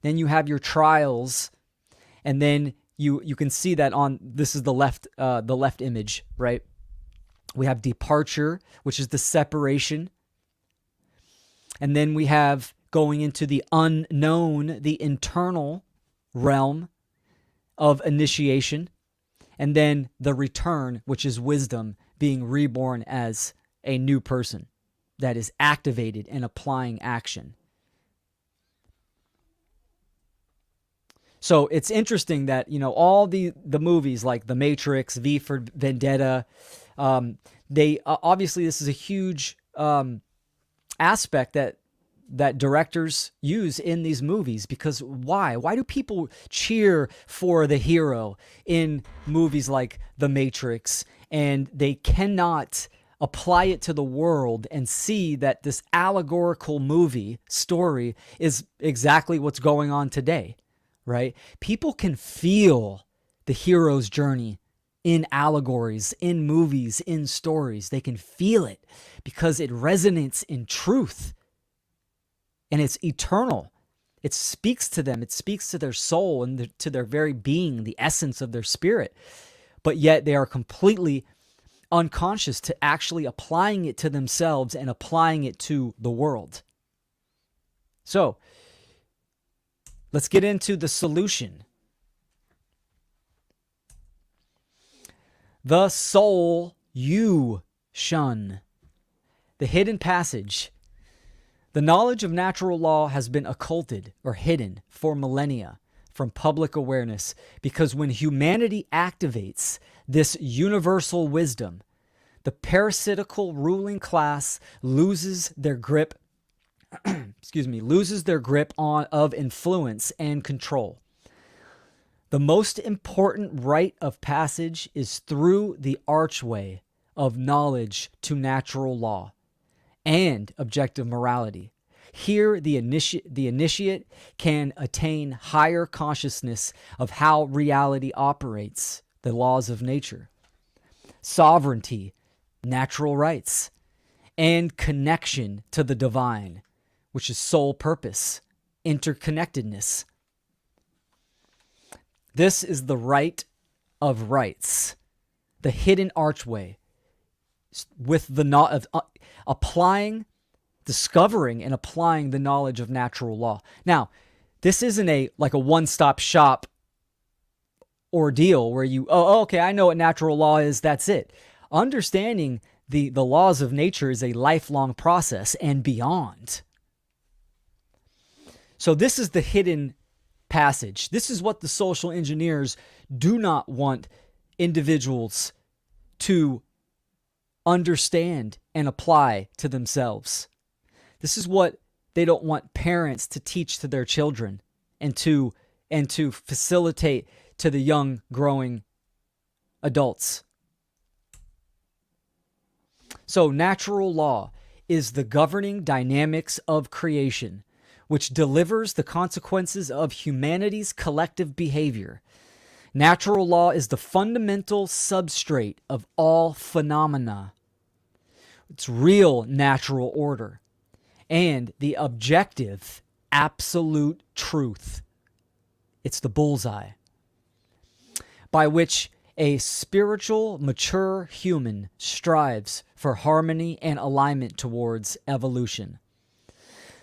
Then you have your trials, and then you can see that on, this is the left image, right? We have departure, which is the separation. And then we have going into the unknown, the internal realm. of initiation, and then the return, which is wisdom, being reborn as a new person that is activated and applying action. So it's interesting that, all the movies like The Matrix, V for Vendetta, they obviously this is a huge aspect that directors use in these movies, because why do people cheer for the hero in movies like The Matrix, and they cannot apply it to the world and see that this allegorical movie story is exactly what's going on today, right? People can feel the hero's journey in allegories, in movies, in stories. They can feel it because it resonates in truth. And it's eternal. It speaks to them. It speaks to their soul and to their very being, the essence of their spirit. But yet they are completely unconscious to actually applying it to themselves and applying it to the world. So, let's get into the solution. The soul you shun. The hidden passage. The knowledge of natural law has been occulted or hidden for millennia from public awareness, because when humanity activates this universal wisdom, the parasitical ruling class loses their grip of influence and control. The most important rite of passage is through the archway of knowledge to natural law and objective morality. Here, the initiate can attain higher consciousness of how reality operates, the laws of nature, sovereignty, natural rights, and connection to the divine, which is soul purpose, interconnectedness. This is the rite of rites, the hidden archway, with the discovering and applying the knowledge of natural law. Now, this isn't like a one-stop shop ordeal where you, okay, I know what natural law is, that's it. Understanding the laws of nature is a lifelong process and beyond. So this is the hidden passage. This is what the social engineers do not want individuals to understand and apply to themselves. This is what they don't want parents to teach to their children and to facilitate to the young growing adults. So natural law is the governing dynamics of creation, which delivers the consequences of humanity's collective behavior. Natural law is the fundamental substrate of all phenomena. It's real natural order and the objective, absolute truth. It's the bullseye by which a spiritual, mature human strives for harmony and alignment towards evolution.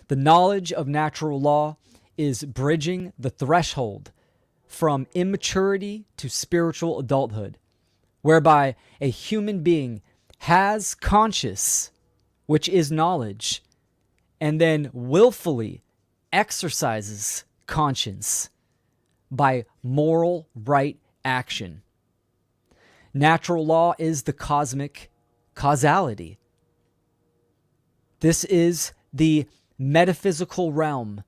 The knowledge of natural law is bridging the threshold from immaturity to spiritual adulthood, whereby a human being has conscious, which is knowledge, and then willfully exercises conscience by moral right action. Natural law is the cosmic causality. This is the metaphysical realm.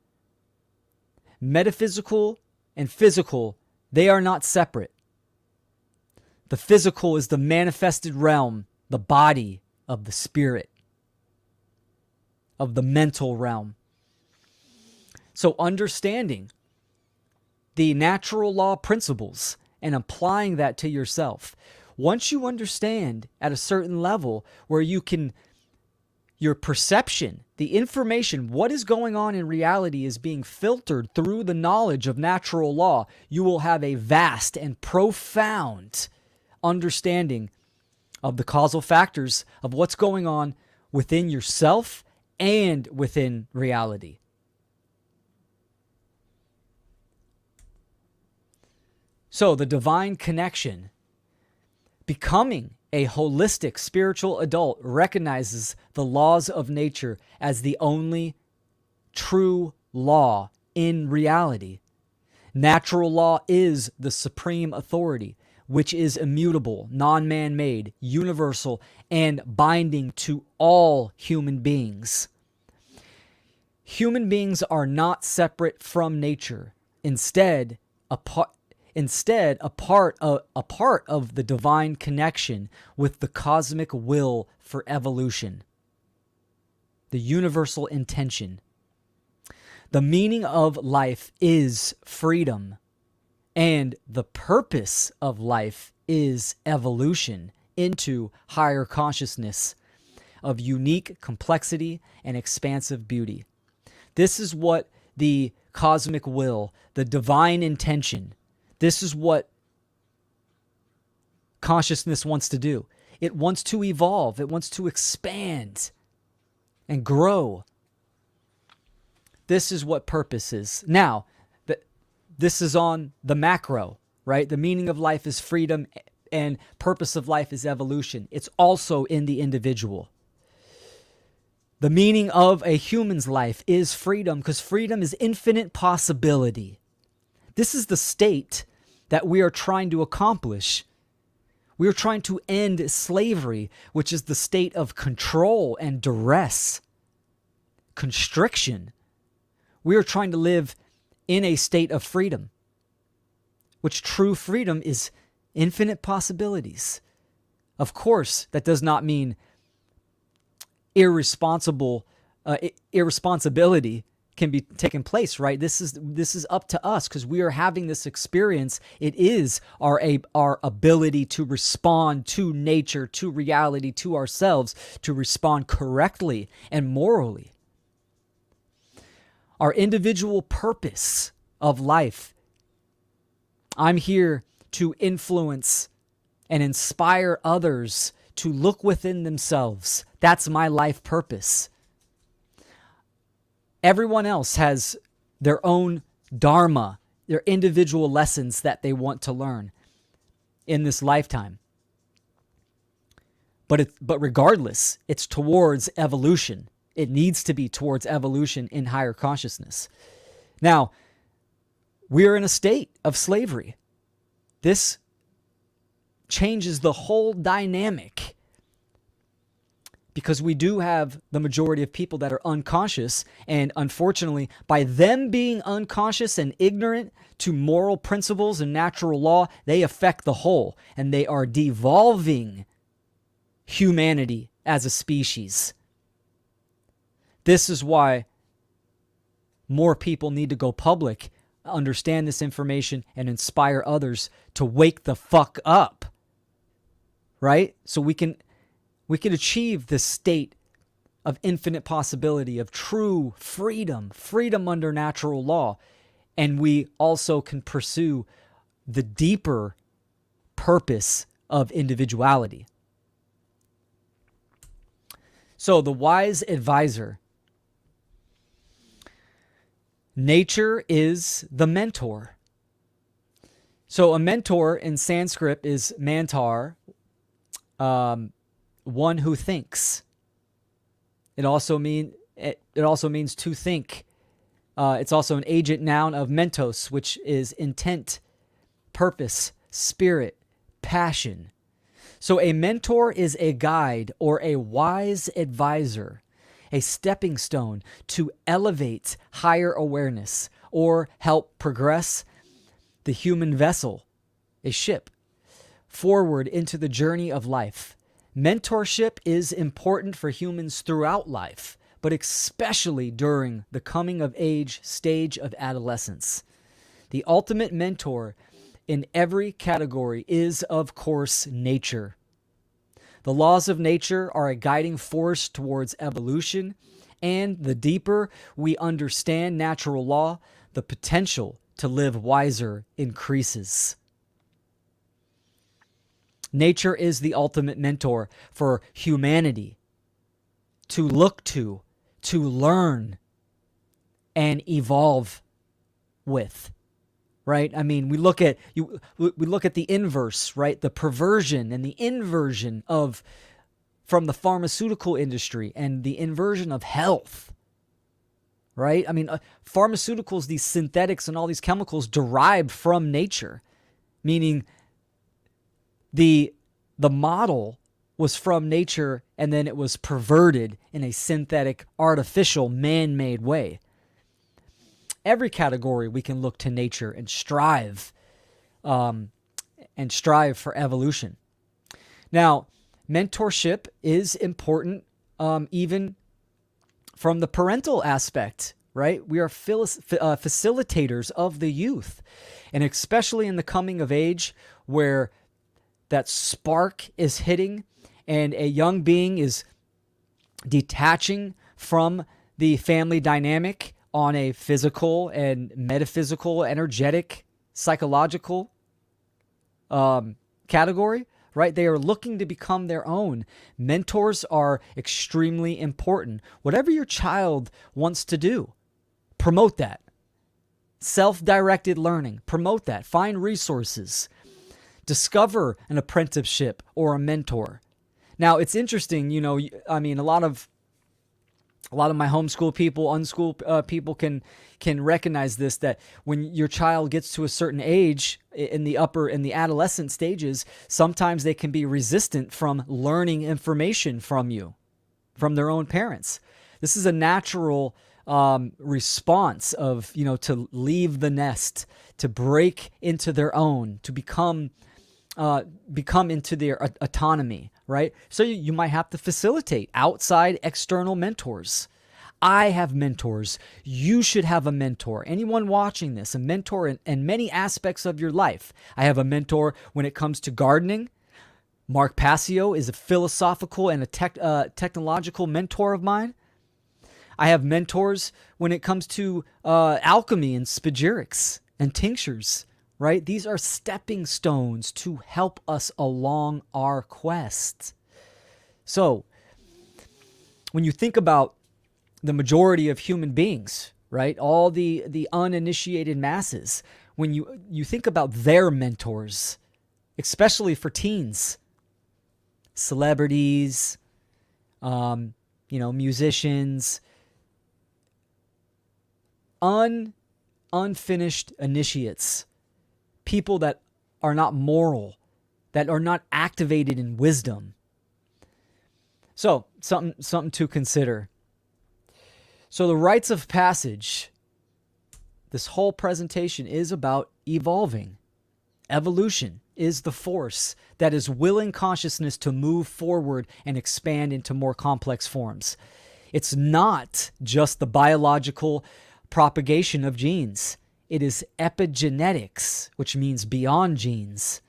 Metaphysical and physical, they are not separate. The physical is the manifested realm, the body of the spirit, of the mental realm. So understanding the natural law principles and applying that to yourself. Once you understand at a certain level where you can, your perception, the information, what is going on in reality is being filtered through the knowledge of natural law, you will have a vast and profound understanding of the causal factors of what's going on within yourself and within reality. So the divine connection, becoming a holistic spiritual adult, recognizes the laws of nature as the only true law in reality. Natural law is the supreme authority, which is immutable, non-man-made, universal, and binding to all human beings. Human beings are not separate from nature. Instead, a part of the divine connection with the cosmic will for evolution, the universal intention. The meaning of life is freedom, and the purpose of life is evolution into higher consciousness of unique complexity and expansive beauty. This is what the cosmic will, the divine intention, this is what consciousness wants to do. It wants to evolve. It wants to expand and grow. This is what purpose is. Now, this is on the macro, right? The meaning of life is freedom and purpose of life is evolution. It's also in the individual. The meaning of a human's life is freedom, because freedom is infinite possibility. This is the state that we are trying to accomplish. We are trying to end slavery, which is the state of control and duress, constriction. We are trying to live in a state of freedom, which true freedom is infinite possibilities. Of course, that does not mean irresponsibility can be taking place, right? This is up to us, because we are having this experience. It is our ability to respond to nature, to reality, to ourselves, to respond correctly and morally. Our individual purpose of life. I'm here to influence and inspire others to look within themselves. That's my life purpose. Everyone else has their own dharma, their individual lessons that they want to learn in this lifetime. But regardless, it's towards evolution. It needs to be towards evolution in higher consciousness. Now, we're in a state of slavery. This changes the whole dynamic, because we do have the majority of people that are unconscious, and unfortunately, by them being unconscious and ignorant to moral principles and natural law, they affect the whole, and they are devolving humanity as a species. This is why more people need to go public, understand this information, and inspire others to wake the fuck up, right? So we can achieve this state of infinite possibility, of true freedom, freedom under natural law. And we also can pursue the deeper purpose of individuality. So the wise advisor. Nature is the mentor. So a mentor in Sanskrit is mantar, one who thinks. It also means to think. It's also an agent noun of mentos, which is intent, purpose, spirit, passion. So a mentor is a guide or a wise advisor, a stepping stone to elevate higher awareness or help progress the human vessel, a ship, forward into the journey of life. Mentorship is important for humans throughout life, but especially during the coming of age stage of adolescence. The ultimate mentor in every category is, of course, nature. The laws of nature are a guiding force towards evolution, and the deeper we understand natural law, the potential to live wiser increases. Nature is the ultimate mentor for humanity to look to learn, and evolve with. right? I mean, we look at the inverse, right? The perversion and the inversion of from the pharmaceutical industry and the inversion of health, right? I mean, pharmaceuticals, these synthetics and all these chemicals derived from nature, meaning the model was from nature and then it was perverted in a synthetic, artificial, man-made way. Every category we can look to nature and strive for evolution. Now, mentorship is important even from the parental aspect, right? We are facilitators of the youth, and especially in the coming of age where that spark is hitting and a young being is detaching from the family dynamic on a physical and metaphysical, energetic, psychological category, right? They are looking to become their own. Mentors are extremely important. Whatever your child wants to do, promote that. Self-directed learning, promote that. Find resources. Discover an apprenticeship or a mentor. Now, it's interesting, I mean, a lot of my homeschool people, unschool people can recognize this, that when your child gets to a certain age in the adolescent stages, sometimes they can be resistant from learning information from you, from their own parents. This is a natural response of, to leave the nest, to break into their own, to become into their autonomy, right? So you might have to facilitate outside external mentors. I have mentors. You should have a mentor. Anyone watching this, a mentor in many aspects of your life. I have a mentor when it comes to gardening. Mark Passio is a philosophical and a technological mentor of mine. I have mentors when it comes to alchemy and spagyrics and tinctures, right? These are stepping stones to help us along our quest. So, when you think about the majority of human beings, right? All the uninitiated masses, when you think about their mentors, especially for teens, celebrities, musicians, unfinished initiates, people that are not moral, that are not activated in wisdom. So, something to consider. So the rites of passage, this whole presentation is about evolving. Evolution is the force that is willing consciousness to move forward and expand into more complex forms. It's not just the biological propagation of genes. It is epigenetics, which means beyond genes.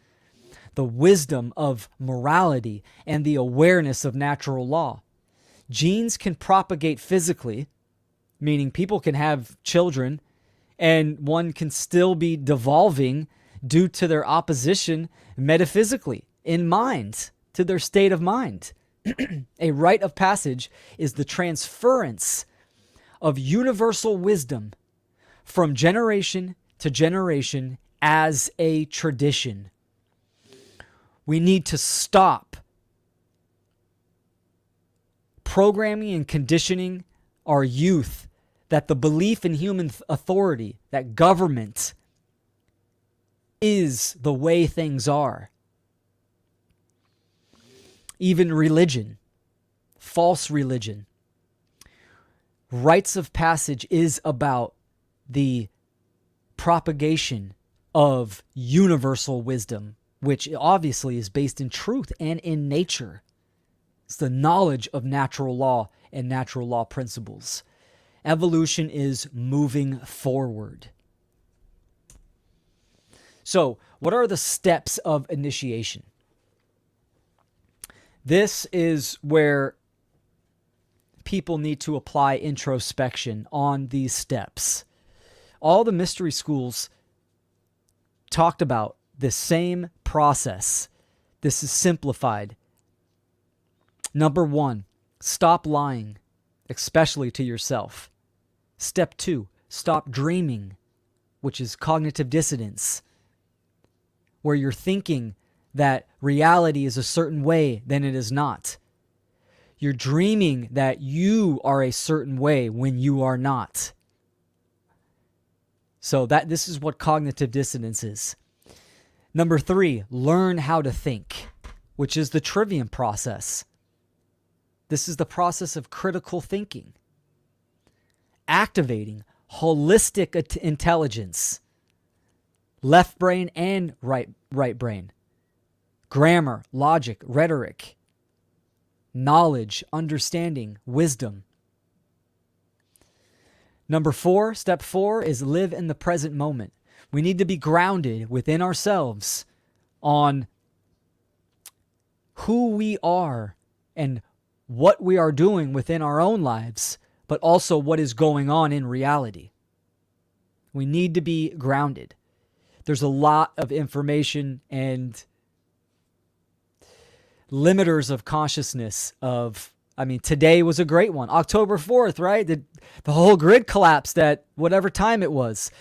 The wisdom of morality and the awareness of natural law. Genes can propagate physically, meaning people can have children and one can still be devolving due to their opposition metaphysically, in mind, to their state of mind. A rite of passage is the transference of universal wisdom from generation to generation as a tradition. We need to stop programming and conditioning our youth that the belief in human authority, that government is the way things are. Even religion, false religion. Rites of passage is about the propagation of universal wisdom, which obviously is based in truth and in nature. It's the knowledge of natural law and natural law principles. Evolution is moving forward. So, what are the steps of initiation? This is where people need to apply introspection on these steps. All the mystery schools talked about the same process. This is simplified. Number 1, stop lying, especially to yourself. Step 2, stop dreaming. which is cognitive dissonance, where you're thinking that reality is a certain way, then it is not. You're dreaming that you are a certain way when you are not. So this is what cognitive dissonance is. Number 3, learn how to think, which is the trivium process. This is the process of critical thinking, activating holistic intelligence, left brain and right brain, grammar, logic, rhetoric, knowledge, understanding, wisdom. Number 4, step 4 is live in the present moment. We need to be grounded within ourselves on who we are and what we are doing within our own lives, but also what is going on in reality. We need to be grounded. There's a lot of information and limiters of consciousness today was a great one. October 4th, right? The whole grid collapsed at whatever time it was.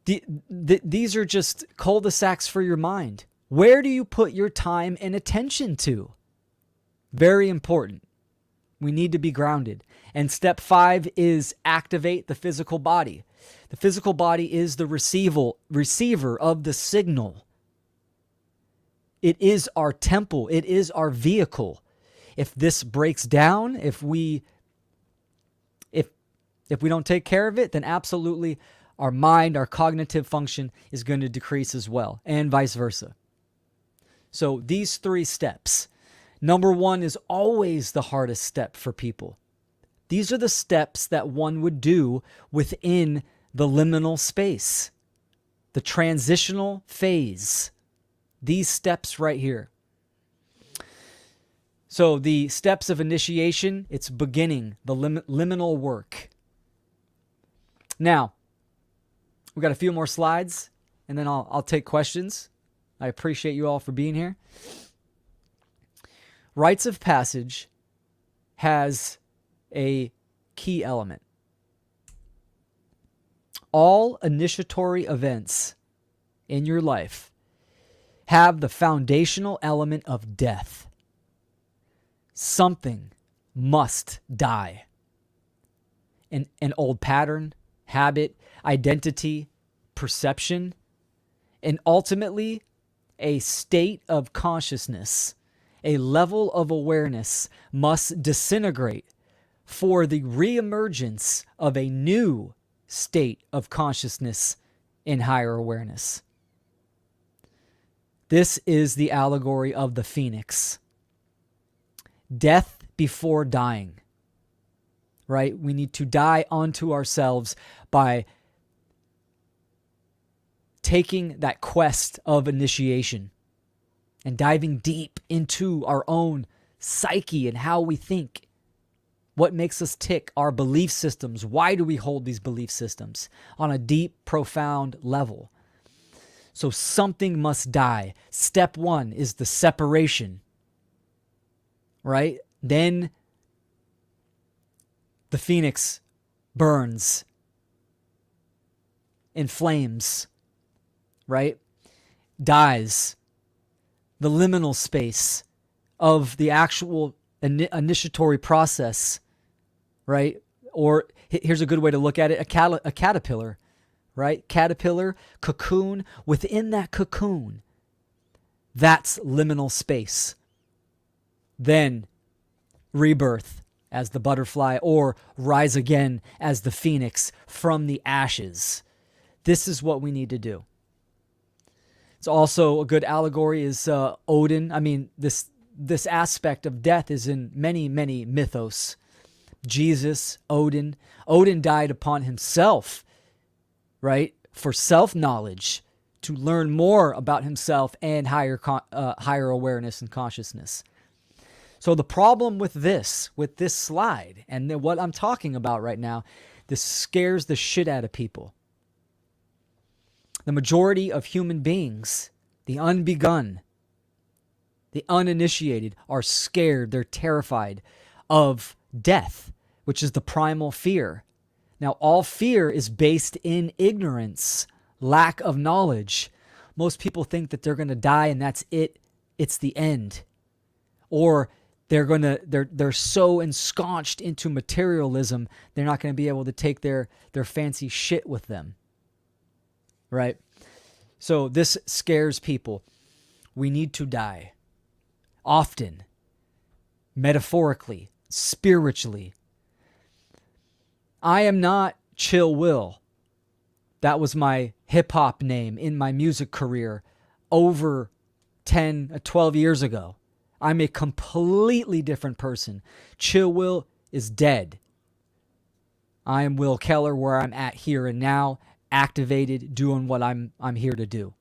These are just cul-de-sacs for your mind. Where do you put your time and attention to? Very important. We need to be grounded. And step 5 is activate the physical body. The physical body is the receiver of the signal. It is our temple. It is our vehicle. If this breaks down, if we don't take care of it, then absolutely our mind, our cognitive function is going to decrease as well, and vice versa. So these 3 steps. Number 1 is always the hardest step for people. These are the steps that one would do within the liminal space, the transitional phase. These steps right here. So the steps of initiation, it's beginning, the liminal work. Now, we got a few more slides, and then I'll take questions. I appreciate you all for being here. Rites of passage has a key element. All initiatory events in your life have the foundational element of death. Something must die. An old pattern, habit, identity, perception, and ultimately a state of consciousness, a level of awareness must disintegrate for the reemergence of a new state of consciousness in higher awareness. This is the allegory of the phoenix. Death before dying, right? We need to die onto ourselves by taking that quest of initiation and diving deep into our own psyche and how we think. What makes us tick, our belief systems. Why do we hold these belief systems on a deep, profound level? So something must die. Step 1 is the separation, right? Then the phoenix burns in flames, right? Dies. The liminal space of the actual initiatory process, right? Or here's a good way to look at it, a caterpillar, right? Caterpillar, cocoon. Within that cocoon, that's liminal space. Then rebirth as the butterfly, or rise again as the phoenix from the ashes. This is what we need to do. It's also a good allegory is Odin. This aspect of death is in many, many mythos. Jesus, Odin. Odin died upon himself, right? For self-knowledge, to learn more about himself and higher awareness and consciousness. So the problem with this slide, and what I'm talking about right now, this scares the shit out of people. The majority of human beings, the unbegun, the uninitiated, are scared. They're terrified of death, which is the primal fear. Now, all fear is based in ignorance, lack of knowledge. Most people think that they're going to die and that's it. It's the end. Or they're so ensconced into materialism, they're not going to be able to take their fancy shit with them. Right? So this scares people. We need to die. Often. Metaphorically. Spiritually. I am not Chill Will. That was my hip-hop name in my music career over 10, 12 years ago. I'm a completely different person. Chill Will is dead. I am Will Keller, where I'm at here and now, activated, doing what I'm here to do.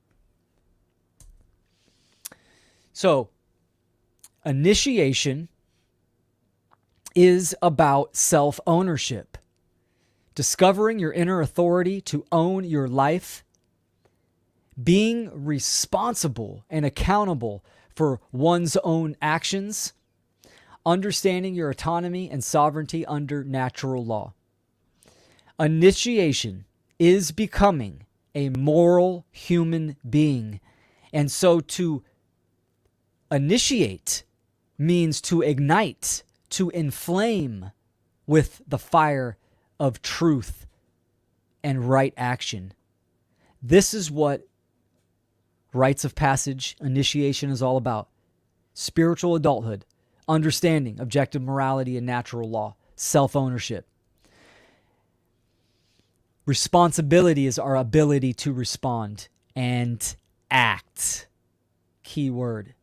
So, initiation is about self-ownership. Discovering your inner authority to own your life, being responsible and accountable for one's own actions, understanding your autonomy and sovereignty under natural law. Initiation is becoming a moral human being. And so to initiate means to ignite, to inflame with the fire of truth and right action. This is what rites of passage, initiation is all about. Spiritual adulthood, understanding objective morality and natural law, self-ownership. Responsibility is our ability to respond and act. Key word.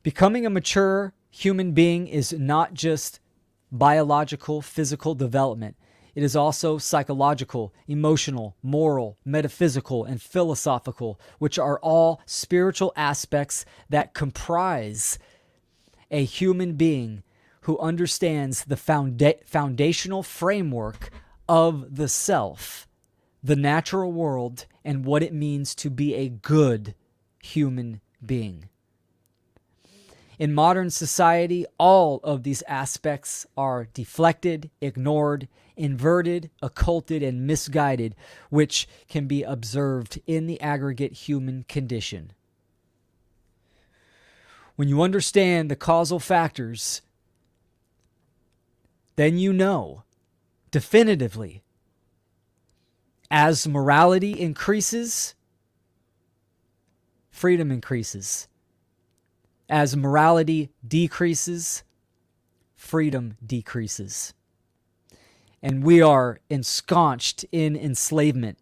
Becoming a mature human being is not just biological, physical development. It is also psychological, emotional, moral, metaphysical, and philosophical, which are all spiritual aspects that comprise a human being who understands the foundational framework of the self, the natural world, and what it means to be a good human being. In modern society, all of these aspects are deflected, ignored, inverted, occulted, and misguided, which can be observed in the aggregate human condition. When you understand the causal factors, then you know definitively, as morality increases, freedom increases. As morality decreases, freedom decreases. And we are ensconced in enslavement.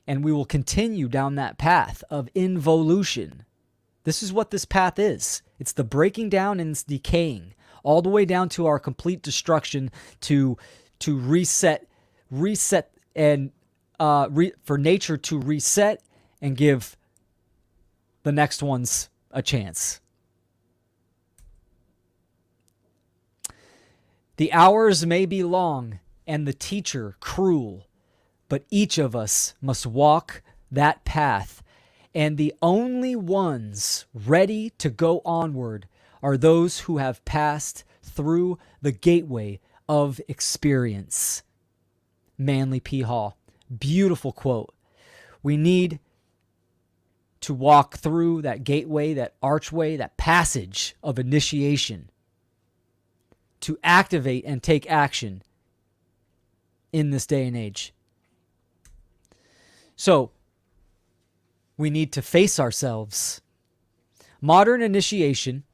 And we will continue down that path of involution. This is what this path is. It's the breaking down and it's decaying, all the way down to our complete destruction, to reset and for nature to reset and give the next ones a chance. The hours may be long and the teacher cruel, but each of us must walk that path, and the only ones ready to go onward are those who have passed through the gateway of experience. Manly P. Hall. Beautiful quote. We need to walk through that gateway, that archway, that passage of initiation to activate and take action in this day and age. So, we need to face ourselves. Modern initiation,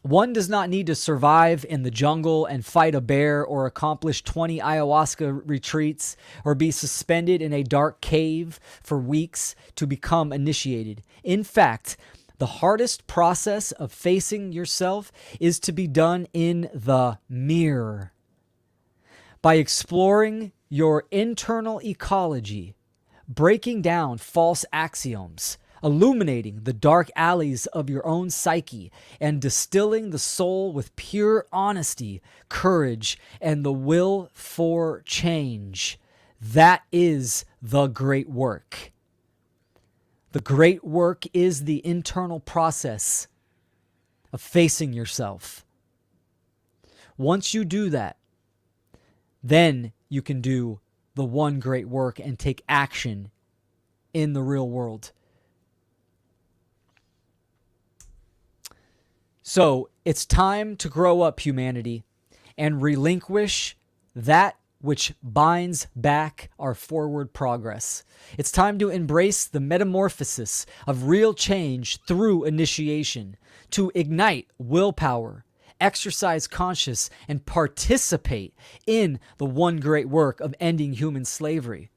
one does not need to survive in the jungle and fight a bear or accomplish 20 ayahuasca retreats or be suspended in a dark cave for weeks to become initiated. In fact, the hardest process of facing yourself is to be done in the mirror. By exploring your internal ecology, breaking down false axioms, illuminating the dark alleys of your own psyche, and distilling the soul with pure honesty, courage, and the will for change. That is the great work. The great work is the internal process of facing yourself. Once you do that, then you can do the one great work and take action in the real world. So it's time to grow up, humanity, and relinquish that which binds back our forward progress. It's time to embrace the metamorphosis of real change through initiation, to ignite willpower, exercise conscience, and participate in the one great work of ending human slavery.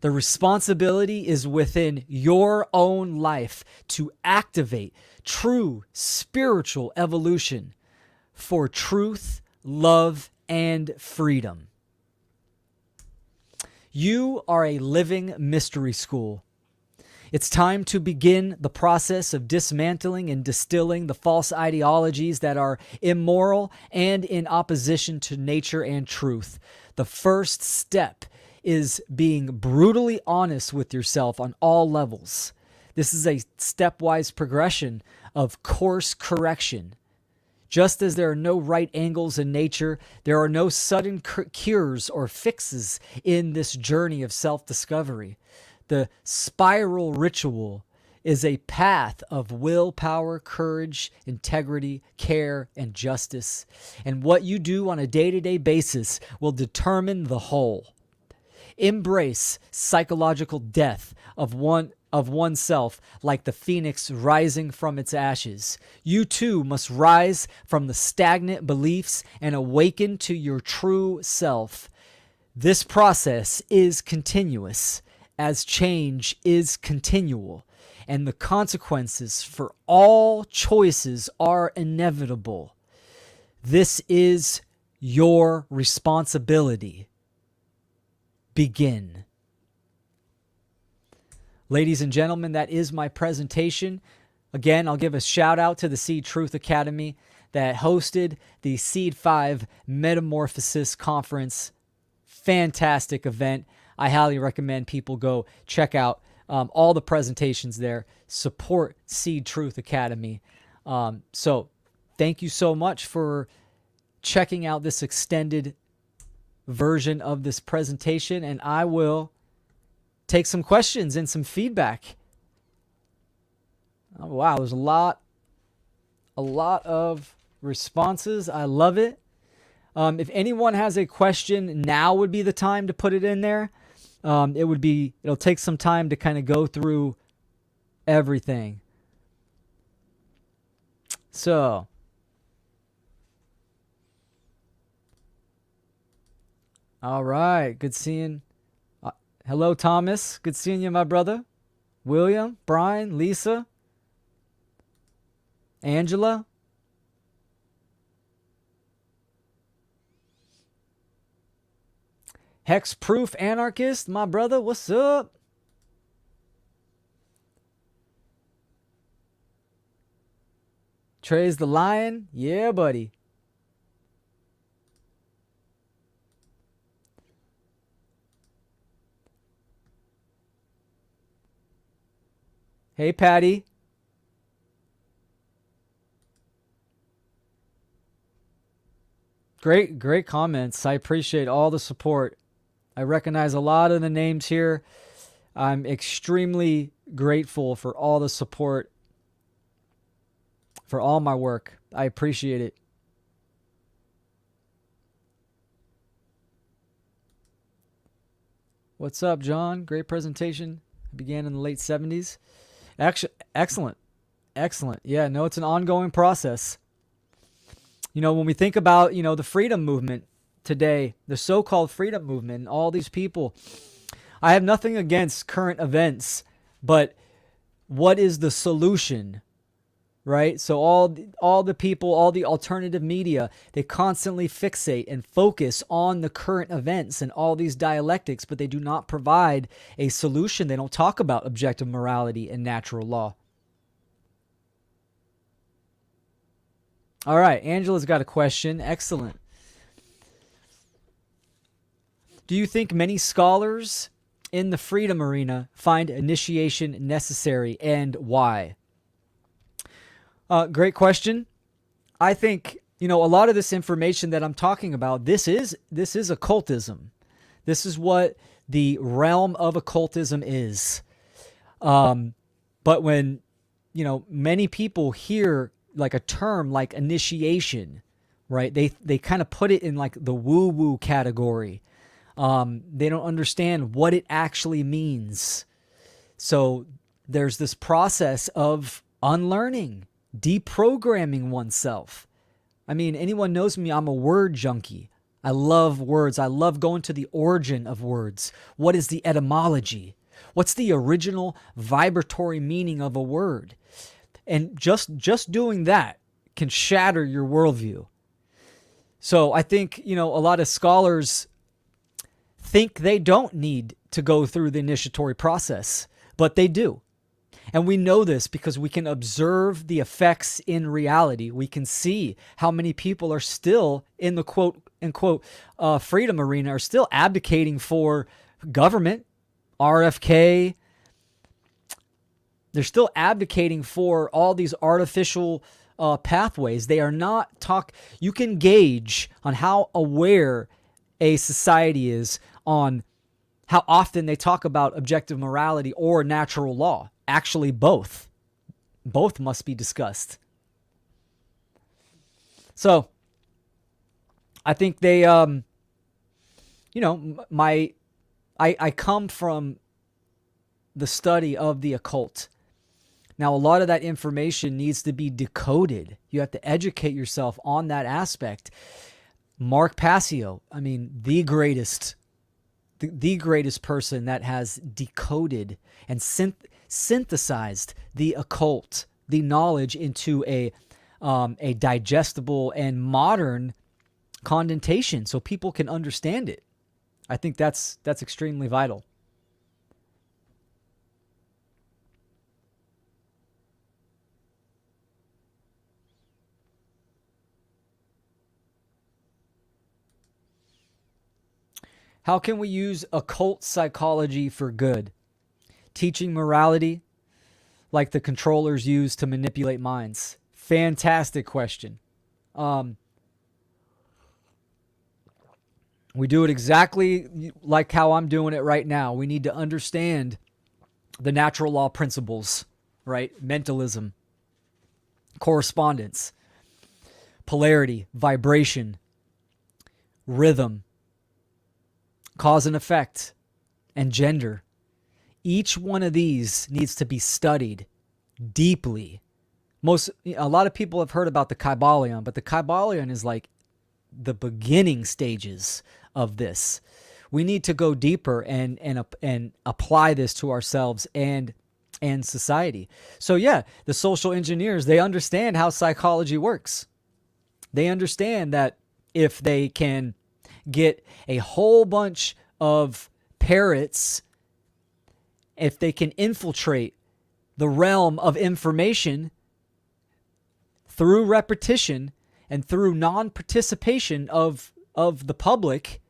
The responsibility is within your own life to activate true spiritual evolution for truth, love, and freedom. You are a living mystery school. It's time to begin the process of dismantling and distilling the false ideologies that are immoral and in opposition to nature and truth. The first step is being brutally honest with yourself on all levels. This is a stepwise progression of course correction. Just as there are no right angles in nature, there are no sudden cures or fixes in this journey of self-discovery. The spiral ritual is a path of willpower, courage, integrity, care, and justice. And what you do on a day-to-day basis will determine the whole. Embrace psychological death of oneself like the phoenix rising from its ashes. You too must rise from the stagnant beliefs and awaken to your true self. This process is continuous, as change is continual, and the consequences for all choices are inevitable. This is your responsibility. Begin. Ladies and gentlemen, that is my presentation. Again, I'll give a shout out to the Seed Truth Academy that hosted the Seed 5 Metamorphosis Conference. Fantastic event. I highly recommend people go check out all the presentations there. Support Seed Truth Academy. So thank you so much for checking out this extended version of this presentation, and I will take some questions and some feedback. Oh, wow, there's a lot of responses. I love it. If anyone has a question, now would be the time to put it in there. It'll take some time to kind of go through everything. So, all right, good seeing. Hello, Thomas. Good seeing you, my brother. William, Brian, Lisa, Angela. Hex Proof Anarchist, my brother. What's up? Trey's the Lion. Yeah, buddy. Hey, Patty. Great comments. I appreciate all the support. I recognize a lot of the names here. I'm extremely grateful for all the support for all my work. I appreciate it. What's up, John? Great presentation. Began in the late 70s. Actually, excellent. Yeah, no, it's an ongoing process. When we think about, the freedom movement today, the so-called freedom movement, and all these people, I have nothing against current events, but what is the solution, right? So all the people, all the alternative media, they constantly fixate and focus on the current events and all these dialectics, but they do not provide a solution. They don't talk about objective morality and natural law. All right, Angela's got a question. Excellent. Do you think many scholars in the freedom arena find initiation necessary, and why? Great question. I think, a lot of this information that I'm talking about, this is occultism. This is what the realm of occultism is. But when, many people hear like a term like initiation, right? They kind of put it in like the woo-woo category. They don't understand what it actually means. So there's this process of unlearning, deprogramming oneself. I mean, anyone knows me, I'm a word junkie. I love words. I love going to the origin of words. What is the etymology? What's the original vibratory meaning of a word? And just doing that can shatter your worldview. So I think, a lot of scholars think they don't need to go through the initiatory process, but they do. And we know this because we can observe the effects in reality. We can see how many people are still in the quote unquote freedom arena, are still abdicating for government, RFK. They're still abdicating for all these artificial pathways. They are not you can gauge on how aware a society is on how often they talk about objective morality or natural law. Actually, both must be discussed. So I think they, I come from the study of the occult. Now, a lot of that information needs to be decoded. You have to educate yourself on that aspect. Mark Passio, the greatest person that has decoded and synthesized the occult, the knowledge into a digestible and modern condentation so people can understand it. I think that's extremely vital. How can we use occult psychology for good? Teaching morality like the controllers use to manipulate minds. Fantastic question. We do it exactly like how I'm doing it right now. We need to understand the natural law principles, right? Mentalism, correspondence, polarity, vibration, rhythm, cause and effect, and gender. Each one of these needs to be studied deeply. A lot of people have heard about the Kybalion, but the Kybalion is like the beginning stages of this. We need to go deeper and apply this to ourselves and society. So yeah, the social engineers, they understand how psychology works. They understand that if they can get a whole bunch of parrots, if they can infiltrate the realm of information through repetition and through non-participation of the public,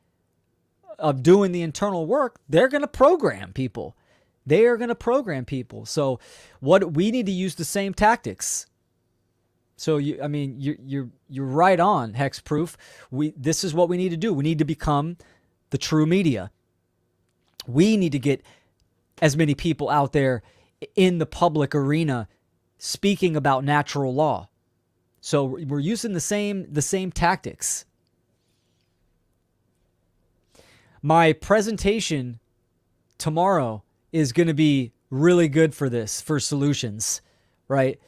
of doing the internal work, they're going to program people. They are going to program people. So we need to use the same tactics. So you're right on, Hexproof. This is what we need to do. We need to become the true media. We need to get as many people out there in the public arena speaking about natural law. So we're using the same tactics. My presentation tomorrow is going to be really good for this, for solutions, right?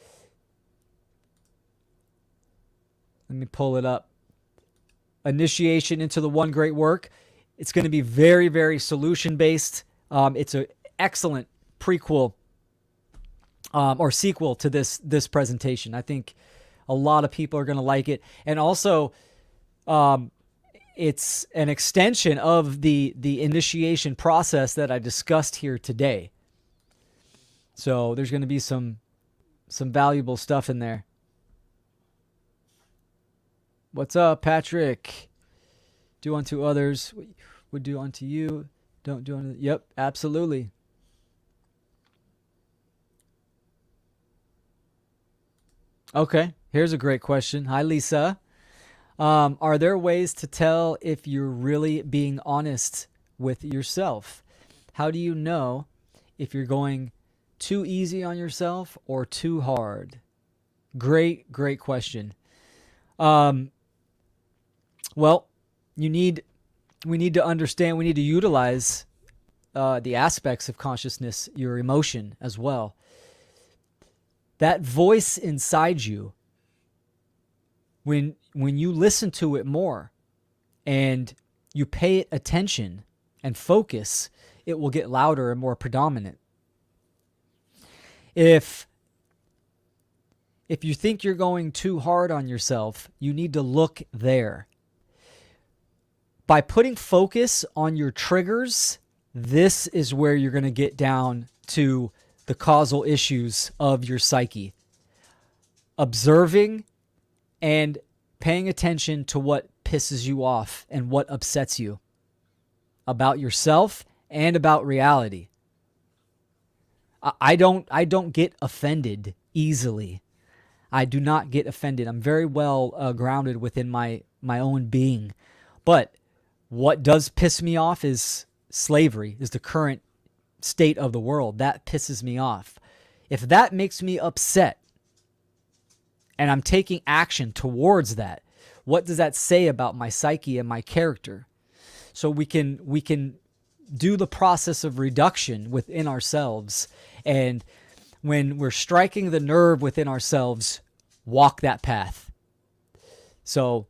Let me pull it up. Initiation into the one great work. It's going to be very, very solution-based. It's an excellent prequel or sequel to this presentation. I think a lot of people are going to like it. And also, it's an extension of the initiation process that I discussed here today. So there's going to be some valuable stuff in there. What's up, Patrick? Do unto others what would do unto you. Don't do unto... Yep, absolutely. Okay, here's a great question. Hi, Lisa. Are there ways to tell if you're really being honest with yourself? How do you know if you're going too easy on yourself or too hard? Great, great question. Um, well, we need to understand, we need to utilize the aspects of consciousness, your emotion as well. That voice inside you, when you listen to it more and you pay attention and focus, it will get louder and more predominant. If you think you're going too hard on yourself, you need to look there. By putting focus on your triggers, this is where you're going to get down to the causal issues of your psyche. Observing and paying attention to what pisses you off and what upsets you about yourself and about reality. I don't get offended easily. I do not get offended. I'm very well grounded within my own being. But what does piss me off is slavery, is the current state of the world. That pisses me off. If that makes me upset and I'm taking action towards that, what does that say about my psyche and my character? So we can do the process of reduction within ourselves, and when we're striking the nerve within ourselves, walk that path. So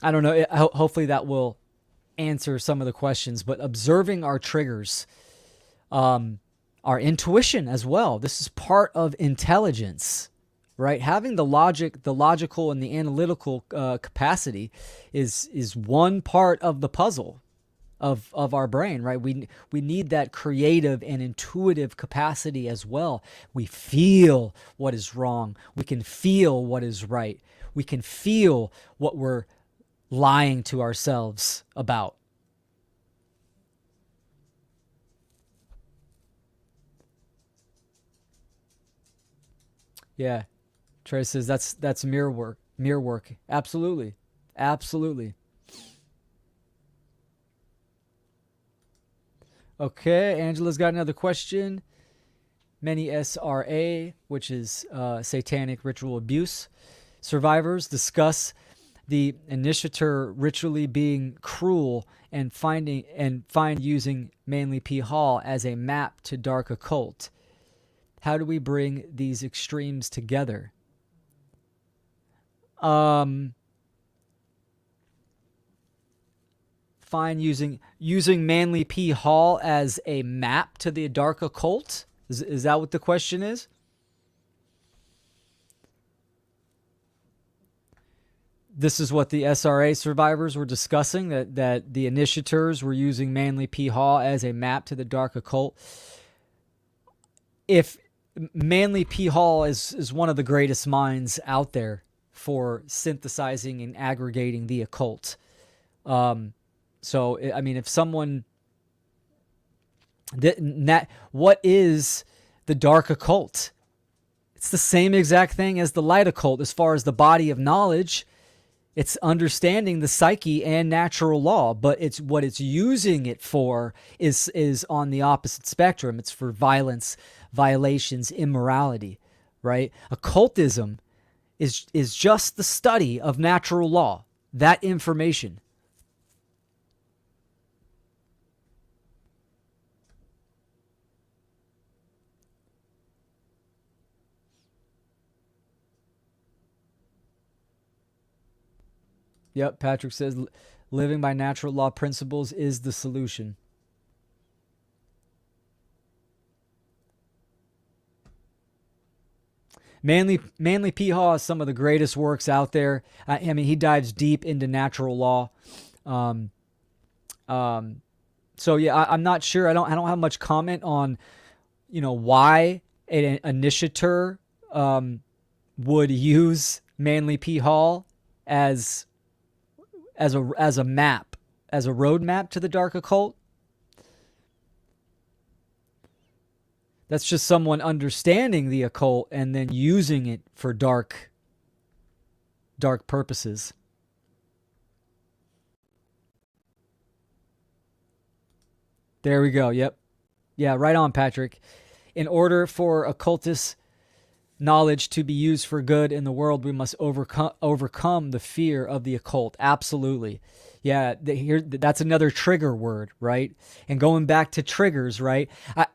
I don't know, hopefully that will answer some of the questions, but observing our triggers, our intuition as well. This is part of intelligence, right? Having the logical and the analytical capacity is one part of the puzzle of our brain, right? We need that creative and intuitive capacity as well. We feel what is wrong. We can feel what is right. We can feel what we're lying to ourselves about. Yeah. Trey says that's mirror work. Mirror work. Absolutely. Absolutely. Okay, Angela's got another question. Many SRA, which is satanic ritual abuse survivors, discuss the initiator ritually being cruel and find using Manly P. Hall as a map to dark occult. How do we bring these extremes together? Find using Manly P. Hall as a map to the dark occult? Is that what the question is? This is what the SRA survivors were discussing, that the initiators were using Manly P. Hall as a map to the dark occult. If Manly P. Hall is one of the greatest minds out there for synthesizing and aggregating the occult. So, I mean, if someone... what is the dark occult? It's the same exact thing as the light occult as far as the body of knowledge. It's understanding the psyche and natural law, but it's what it's using it for is on the opposite spectrum. It's for violence, violations, immorality, right? Occultism is just the study of natural law, that information. Yep, Patrick says living by natural law principles is the solution. Manly P. Hall is some of the greatest works out there. I mean, he dives deep into natural law. So yeah, I'm not sure. I don't have much comment on, why an initiator would use Manly P. Hall as a map, as a roadmap to the dark occult. That's just someone understanding the occult and then using it for dark dark purposes. There we go. Yep. Yeah, right on, Patrick. In order for occultist knowledge to be used for good in the world, we must overcome the fear of the occult. Absolutely. Yeah, that's another trigger word, right? And going back to triggers, right?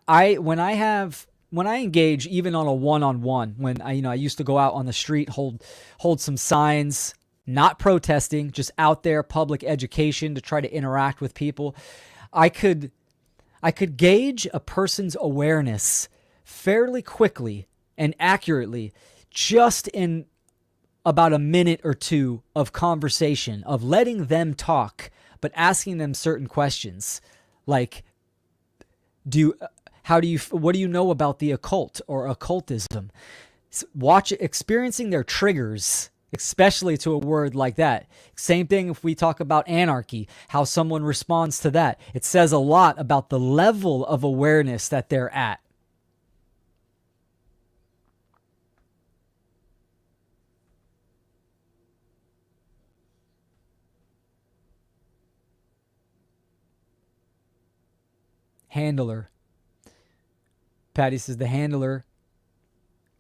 When I engage even on a one-on-one, when I used to go out on the street, hold some signs, not protesting, just out there, public education to try to interact with people, I could gauge a person's awareness fairly quickly and accurately just in about a minute or two of conversation, of letting them talk, but asking them certain questions like, what do you know about the occult or occultism? Experiencing their triggers, especially to a word like that. Same thing if we talk about anarchy, how someone responds to that. It says a lot about the level of awareness that they're at. Handler. Patty says the handler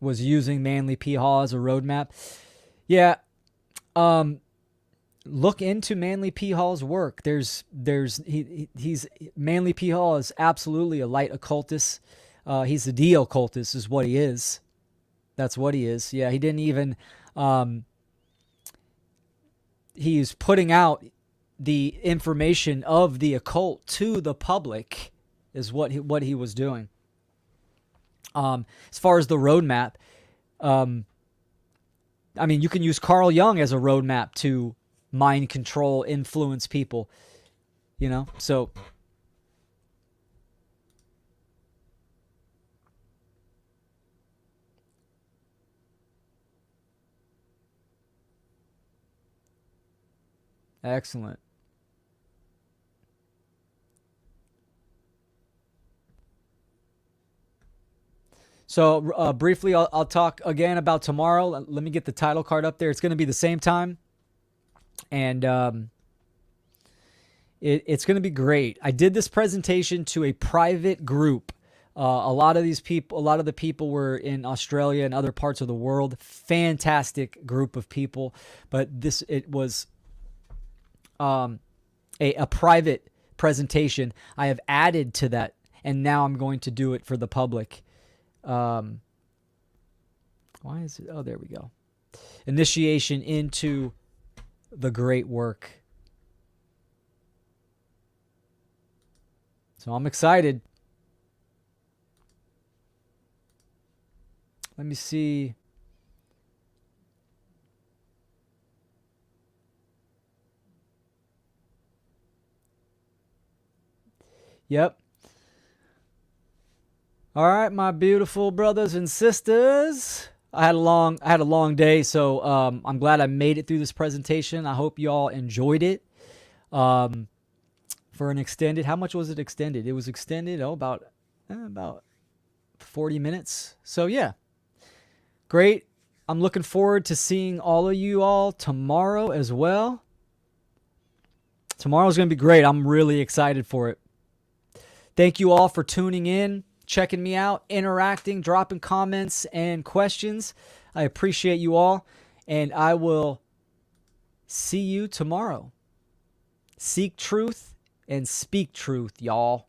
was using Manly P. Hall as a roadmap. Yeah. Look into Manly P. Hall's work. He's Manly P. Hall is absolutely a light occultist. He's a de-occultist is what he is. That's what he is. Yeah, he didn't even he's putting out the information of the occult to the public is what he was doing. As far as the roadmap, you can use Carl Jung as a roadmap to mind control, influence people, so. Excellent. So briefly, I'll talk again about tomorrow. Let me get the title card up there. It's going to be the same time. And it's going to be great. I did this presentation to a private group. A lot of the people were in Australia and other parts of the world. Fantastic group of people. But it was a private presentation. I have added to that, and now I'm going to do it for the public. Why is it? Oh, there we go. Initiation into the great work. So I'm excited. Let me see. Yep. All right, my beautiful brothers and sisters. I had a long day, so I'm glad I made it through this presentation. I hope you all enjoyed it. For an extended, how much was it extended? It was extended about 40 minutes. So yeah, great. I'm looking forward to seeing all of you all tomorrow as well. Tomorrow's going to be great. I'm really excited for it. Thank you all for tuning in, checking me out, interacting, dropping comments and questions. I appreciate you all, and I will see you tomorrow. Seek truth and speak truth, y'all.